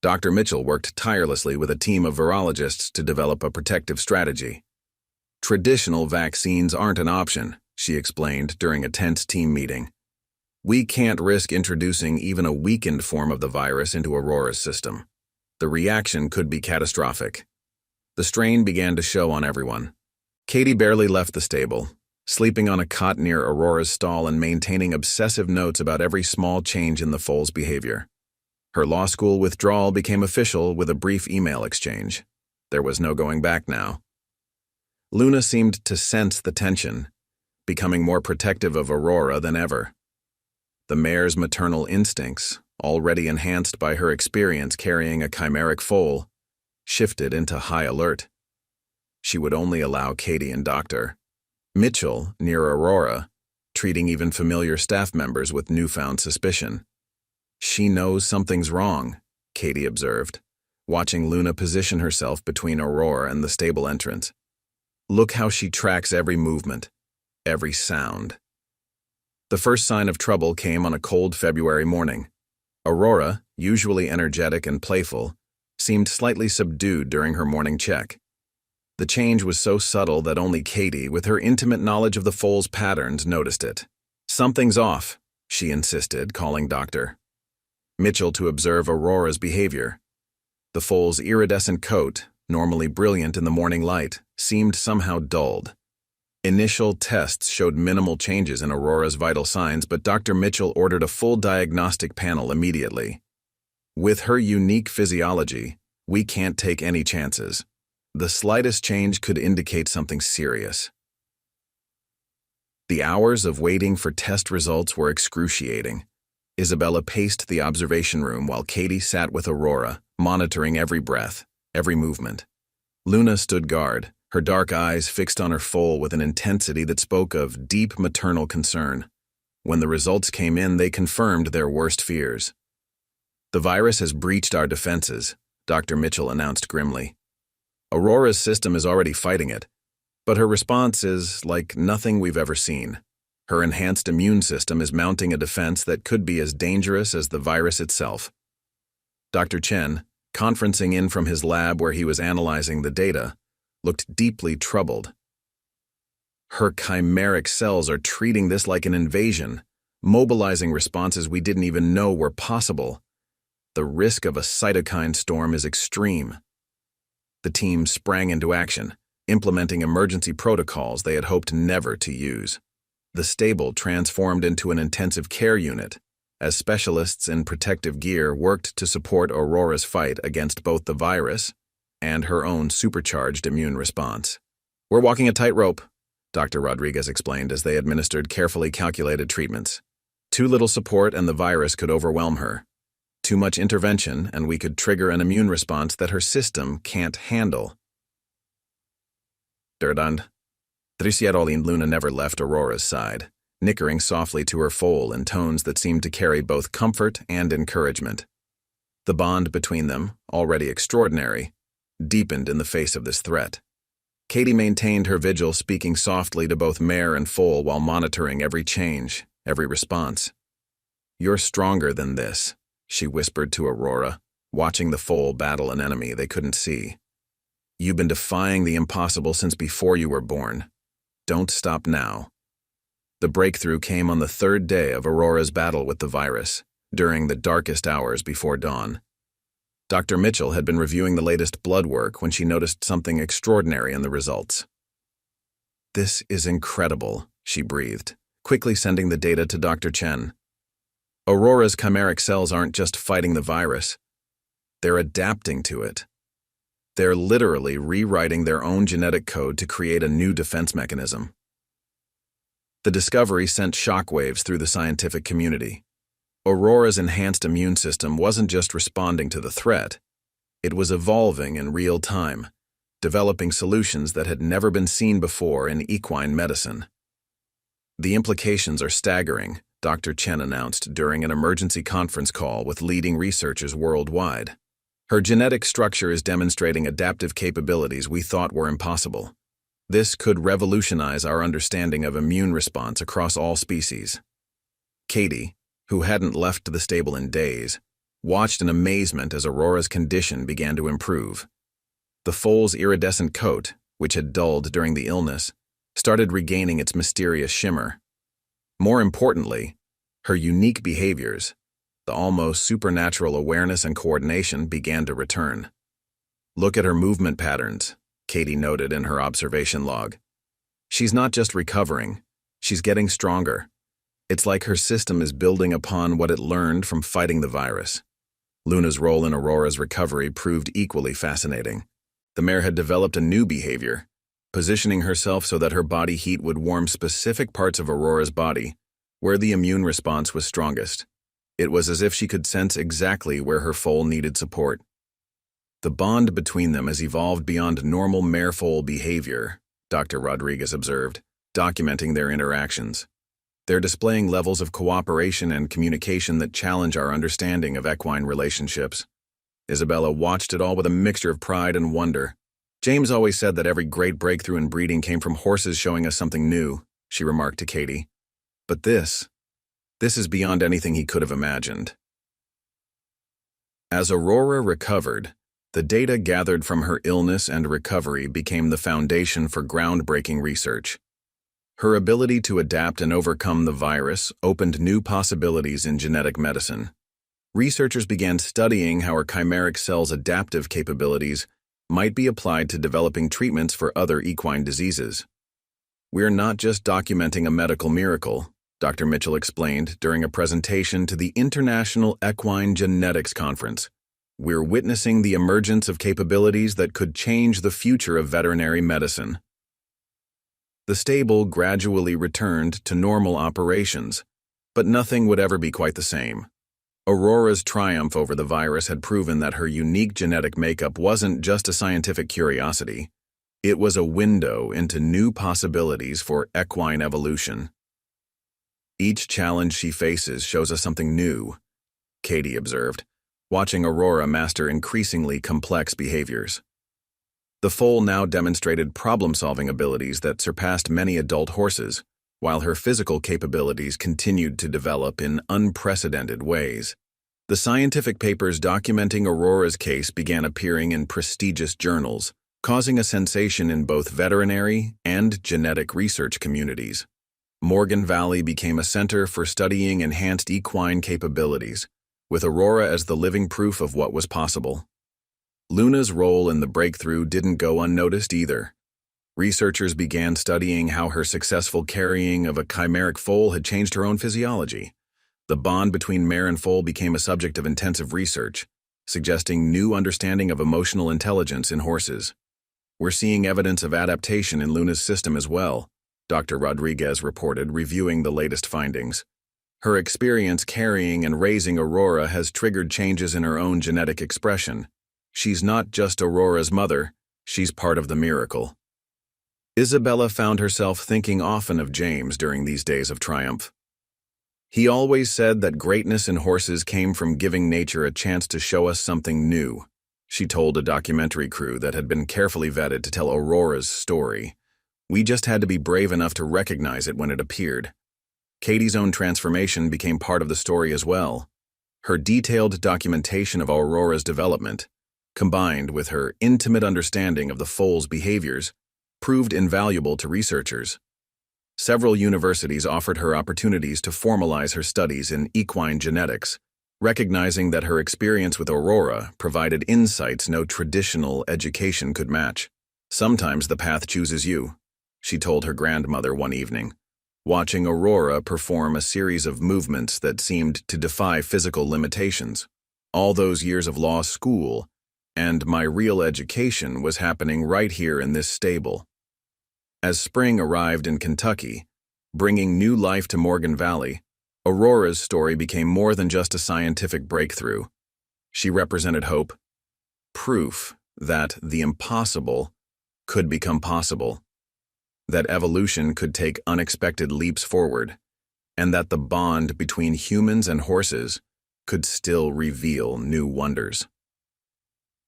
Dr. Mitchell worked tirelessly with a team of virologists to develop a protective strategy. "Traditional vaccines aren't an option," she explained during a tense team meeting. "We can't risk introducing even a weakened form of the virus into Aurora's system. The reaction could be catastrophic." The strain began to show on everyone. Katie barely left the stable, sleeping on a cot near Aurora's stall and maintaining obsessive notes about every small change in the foal's behavior. Her law school withdrawal became official with a brief email exchange. There was no going back now. Luna seemed to sense the tension, becoming more protective of Aurora than ever. The mare's maternal instincts, already enhanced by her experience carrying a chimeric foal, shifted into high alert. She would only allow Katie and Dr. Mitchell near Aurora, treating even familiar staff members with newfound suspicion. "She knows something's wrong," Katie observed, watching Luna position herself between Aurora and the stable entrance. "Look how she tracks every movement, every sound." The first sign of trouble came on a cold February morning. Aurora, usually energetic and playful, seemed slightly subdued during her morning check. The change was so subtle that only Katie, with her intimate knowledge of the foal's patterns, noticed it. "Something's off," she insisted, calling Dr. Mitchell to observe Aurora's behavior. The foal's iridescent coat, normally brilliant in the morning light, seemed somehow dulled. Initial tests showed minimal changes in Aurora's vital signs, but Dr. Mitchell ordered a full diagnostic panel immediately. "With her unique physiology, we can't take any chances. The slightest change could indicate something serious." The hours of waiting for test results were excruciating. Isabella paced the observation room while Katie sat with Aurora, monitoring every breath, every movement. Luna stood guard, her dark eyes fixed on her foal with an intensity that spoke of deep maternal concern. When the results came in, they confirmed their worst fears. "The virus has breached our defenses," Dr. Mitchell announced grimly. "Aurora's system is already fighting it, but her response is like nothing we've ever seen. Her enhanced immune system is mounting a defense that could be as dangerous as the virus itself." Dr. Chen, conferencing in from his lab where he was analyzing the data, looked deeply troubled. "Her chimeric cells are treating this like an invasion, mobilizing responses we didn't even know were possible. The risk of a cytokine storm is extreme." The team sprang into action, implementing emergency protocols they had hoped never to use. The stable transformed into an intensive care unit, as specialists in protective gear worked to support Aurora's fight against both the virus and her own supercharged immune response. "We're walking a tightrope," Dr. Rodriguez explained as they administered carefully calculated treatments. "Too little support and the virus could overwhelm her. Too much intervention and we could trigger an immune response that her system can't handle." Derdand. Triciarol Luna never left Aurora's side, nickering softly to her foal in tones that seemed to carry both comfort and encouragement. The bond between them, already extraordinary, deepened in the face of this threat. Katie maintained her vigil, speaking softly to both mare and foal while monitoring every change, every response. "You're stronger than this," she whispered to Aurora, watching the foal battle an enemy they couldn't see. "You've been defying the impossible since before you were born. Don't stop now." The breakthrough came on the third day of Aurora's battle with the virus, during the darkest hours before dawn. Dr. Mitchell had been reviewing the latest blood work when she noticed something extraordinary in the results. "This is incredible," she breathed, quickly sending the data to Dr. Chen. "Aurora's chimeric cells aren't just fighting the virus. They're adapting to it. They're literally rewriting their own genetic code to create a new defense mechanism." The discovery sent shockwaves through the scientific community. Aurora's enhanced immune system wasn't just responding to the threat, it was evolving in real time, developing solutions that had never been seen before in equine medicine. "The implications are staggering," Dr. Chen announced during an emergency conference call with leading researchers worldwide. "Her genetic structure is demonstrating adaptive capabilities we thought were impossible. This could revolutionize our understanding of immune response across all species." Katie, who hadn't left the stable in days, watched in amazement as Aurora's condition began to improve. The foal's iridescent coat, which had dulled during the illness, started regaining its mysterious shimmer. More importantly, her unique behaviors, the almost supernatural awareness and coordination, began to return. "Look at her movement patterns," Katie noted in her observation log. "She's not just recovering, she's getting stronger. It's like her system is building upon what it learned from fighting the virus." Luna's role in Aurora's recovery proved equally fascinating. The mare had developed a new behavior, positioning herself so that her body heat would warm specific parts of Aurora's body, where the immune response was strongest. It was as if she could sense exactly where her foal needed support. "The bond between them has evolved beyond normal mare-foal behavior," Dr. Rodriguez observed, documenting their interactions. "They're displaying levels of cooperation and communication that challenge our understanding of equine relationships." Isabella watched it all with a mixture of pride and wonder. "James always said that every great breakthrough in breeding came from horses showing us something new," she remarked to Katie. "But this is beyond anything he could have imagined." As Aurora recovered, the data gathered from her illness and recovery became the foundation for groundbreaking research. Her ability to adapt and overcome the virus opened new possibilities in genetic medicine. Researchers began studying how her chimeric cells' adaptive capabilities might be applied to developing treatments for other equine diseases. "We're not just documenting a medical miracle," Dr. Mitchell explained during a presentation to the International Equine Genetics Conference. "We're witnessing the emergence of capabilities that could change the future of veterinary medicine." The stable gradually returned to normal operations, but nothing would ever be quite the same. Aurora's triumph over the virus had proven that her unique genetic makeup wasn't just a scientific curiosity. It was a window into new possibilities for equine evolution. "Each challenge she faces shows us something new," Katie observed, watching Aurora master increasingly complex behaviors. The foal now demonstrated problem-solving abilities that surpassed many adult horses, while her physical capabilities continued to develop in unprecedented ways. The scientific papers documenting Aurora's case began appearing in prestigious journals, causing a sensation in both veterinary and genetic research communities. Morgan Valley became a center for studying enhanced equine capabilities, with Aurora as the living proof of what was possible. Luna's role in the breakthrough didn't go unnoticed either. Researchers began studying how her successful carrying of a chimeric foal had changed her own physiology. The bond between mare and foal became a subject of intensive research, suggesting new understanding of emotional intelligence in horses. "We're seeing evidence of adaptation in Luna's system as well," Dr. Rodriguez reported, reviewing the latest findings. "Her experience carrying and raising Aurora has triggered changes in her own genetic expression. She's not just Aurora's mother, she's part of the miracle." Isabella found herself thinking often of James during these days of triumph. "He always said that greatness in horses came from giving nature a chance to show us something new," she told a documentary crew that had been carefully vetted to tell Aurora's story. "We just had to be brave enough to recognize it when it appeared." Katie's own transformation became part of the story as well. Her detailed documentation of Aurora's development, combined with her intimate understanding of the foal's behaviors, proved invaluable to researchers. Several universities offered her opportunities to formalize her studies in equine genetics, recognizing that her experience with Aurora provided insights no traditional education could match. "Sometimes the path chooses you," she told her grandmother one evening, watching Aurora perform a series of movements that seemed to defy physical limitations. All those years of law school and my real education was happening right here in this stable. As spring arrived in Kentucky, bringing new life to Morgan Valley, Aurora's story became more than just a scientific breakthrough. She represented hope, proof that the impossible could become possible, that evolution could take unexpected leaps forward, and that the bond between humans and horses could still reveal new wonders.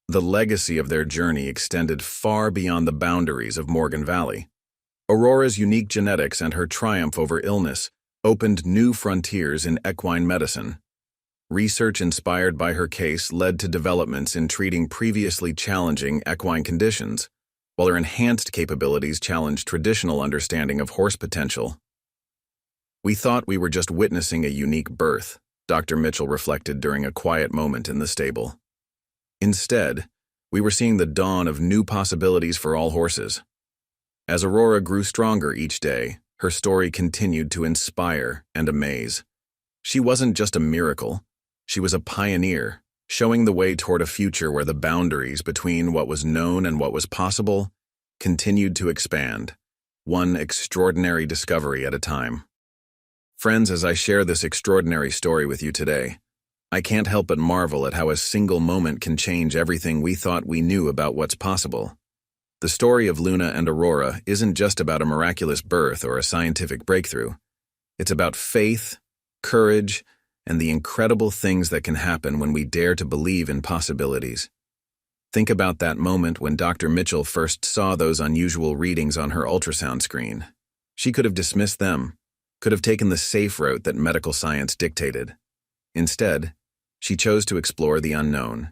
The legacy of their journey extended far beyond the boundaries of Morgan Valley. Aurora's unique genetics and her triumph over illness opened new frontiers in equine medicine. Research inspired by her case led to developments in treating previously challenging equine conditions, while her enhanced capabilities challenged traditional understanding of horse potential. "We thought we were just witnessing a unique birth," Dr. Mitchell reflected during a quiet moment in the stable. "Instead, we were seeing the dawn of new possibilities for all horses." As Aurora grew stronger each day, her story continued to inspire and amaze. She wasn't just a miracle, she was a pioneer, showing the way toward a future where the boundaries between what was known and what was possible continued to expand, one extraordinary discovery at a time. Friends, as I share this extraordinary story with you today, I can't help but marvel at how a single moment can change everything we thought we knew about what's possible. The story of Luna and Aurora isn't just about a miraculous birth or a scientific breakthrough. It's about faith, courage, and the incredible things that can happen when we dare to believe in possibilities. Think about that moment when Dr. Mitchell first saw those unusual readings on her ultrasound screen. She could have dismissed them, could have taken the safe route that medical science dictated. Instead, she chose to explore the unknown.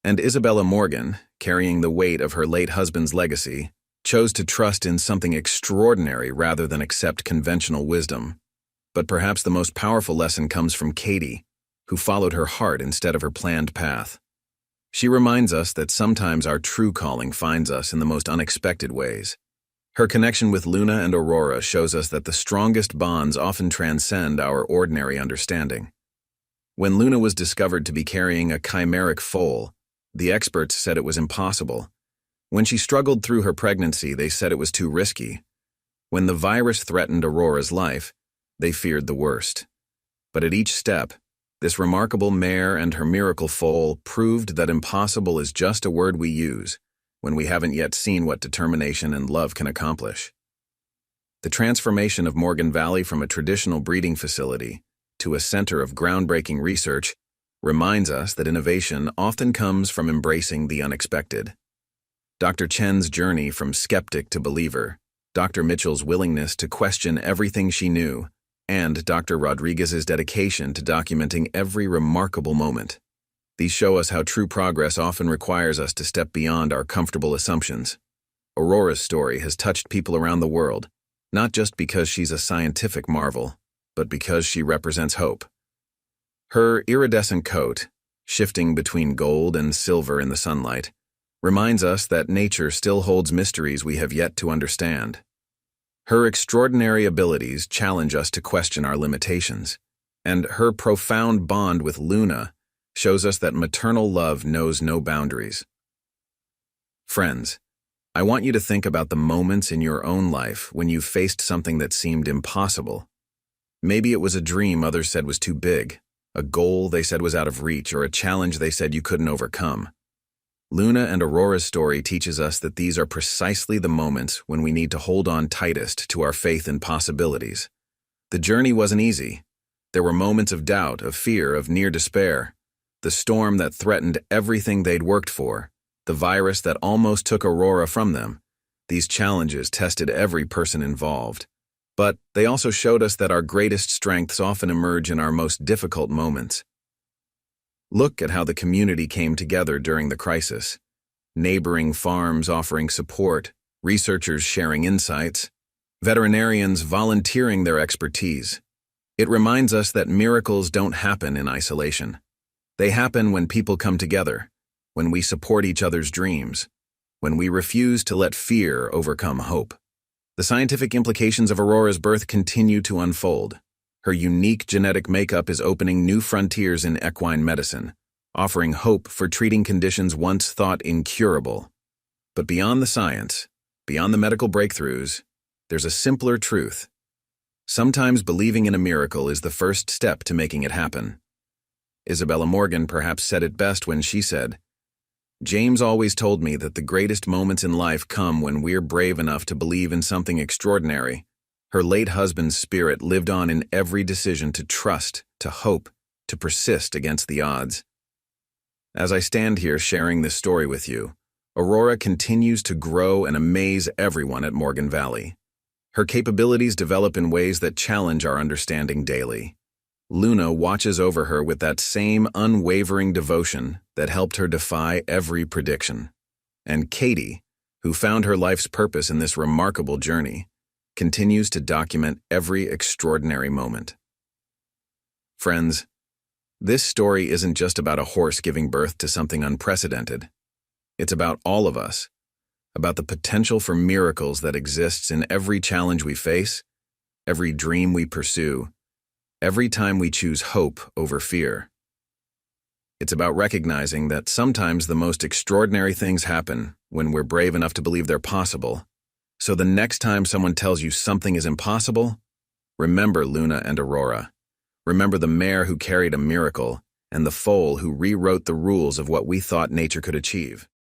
And Isabella Morgan, carrying the weight of her late husband's legacy, chose to trust in something extraordinary rather than accept conventional wisdom. But perhaps the most powerful lesson comes from Katie, who followed her heart instead of her planned path. She reminds us that sometimes our true calling finds us in the most unexpected ways. Her connection with Luna and Aurora shows us that the strongest bonds often transcend our ordinary understanding. When Luna was discovered to be carrying a chimeric foal, the experts said it was impossible. When she struggled through her pregnancy, they said it was too risky. When the virus threatened Aurora's life, they feared the worst. But at each step, this remarkable mare and her miracle foal proved that impossible is just a word we use when we haven't yet seen what determination and love can accomplish. The transformation of Morgan Valley from a traditional breeding facility to a center of groundbreaking research reminds us that innovation often comes from embracing the unexpected. Dr. Chen's journey from skeptic to believer, Dr. Mitchell's willingness to question everything she knew, and Dr. Rodriguez's dedication to documenting every remarkable moment. These show us how true progress often requires us to step beyond our comfortable assumptions. Aurora's story has touched people around the world, not just because she's a scientific marvel, but because she represents hope. Her iridescent coat, shifting between gold and silver in the sunlight, reminds us that nature still holds mysteries we have yet to understand. Her extraordinary abilities challenge us to question our limitations, and her profound bond with Luna shows us that maternal love knows no boundaries. Friends, I want you to think about the moments in your own life when you faced something that seemed impossible. Maybe it was a dream others said was too big, a goal they said was out of reach, or a challenge they said you couldn't overcome. Luna and Aurora's story teaches us that these are precisely the moments when we need to hold on tightest to our faith in possibilities. The journey wasn't easy. There were moments of doubt, of fear, of near despair. The storm that threatened everything they'd worked for, the virus that almost took Aurora from them. These challenges tested every person involved. But they also showed us that our greatest strengths often emerge in our most difficult moments. Look at how the community came together during the crisis. Neighboring farms offering support, researchers sharing insights, veterinarians volunteering their expertise. It reminds us that miracles don't happen in isolation. They happen when people come together, when we support each other's dreams, when we refuse to let fear overcome hope. The scientific implications of Aurora's birth continue to unfold. Her unique genetic makeup is opening new frontiers in equine medicine, offering hope for treating conditions once thought incurable. But beyond the science, beyond the medical breakthroughs, there's a simpler truth. Sometimes believing in a miracle is the first step to making it happen. Isabella Morgan perhaps said it best when she said, "James always told me that the greatest moments in life come when we're brave enough to believe in something extraordinary." Her late husband's spirit lived on in every decision to trust, to hope, to persist against the odds. As I stand here sharing this story with you, Aurora continues to grow and amaze everyone at Morgan Valley. Her capabilities develop in ways that challenge our understanding daily. Luna watches over her with that same unwavering devotion that helped her defy every prediction. And Katie, who found her life's purpose in this remarkable journey, continues to document every extraordinary moment. Friends, this story isn't just about a horse giving birth to something unprecedented. It's about all of us, about the potential for miracles that exists in every challenge we face, every dream we pursue, every time we choose hope over fear. It's about recognizing that sometimes the most extraordinary things happen when we're brave enough to believe they're possible. So the next time someone tells you something is impossible, remember Luna and Aurora. Remember the mare who carried a miracle and the foal who rewrote the rules of what we thought nature could achieve.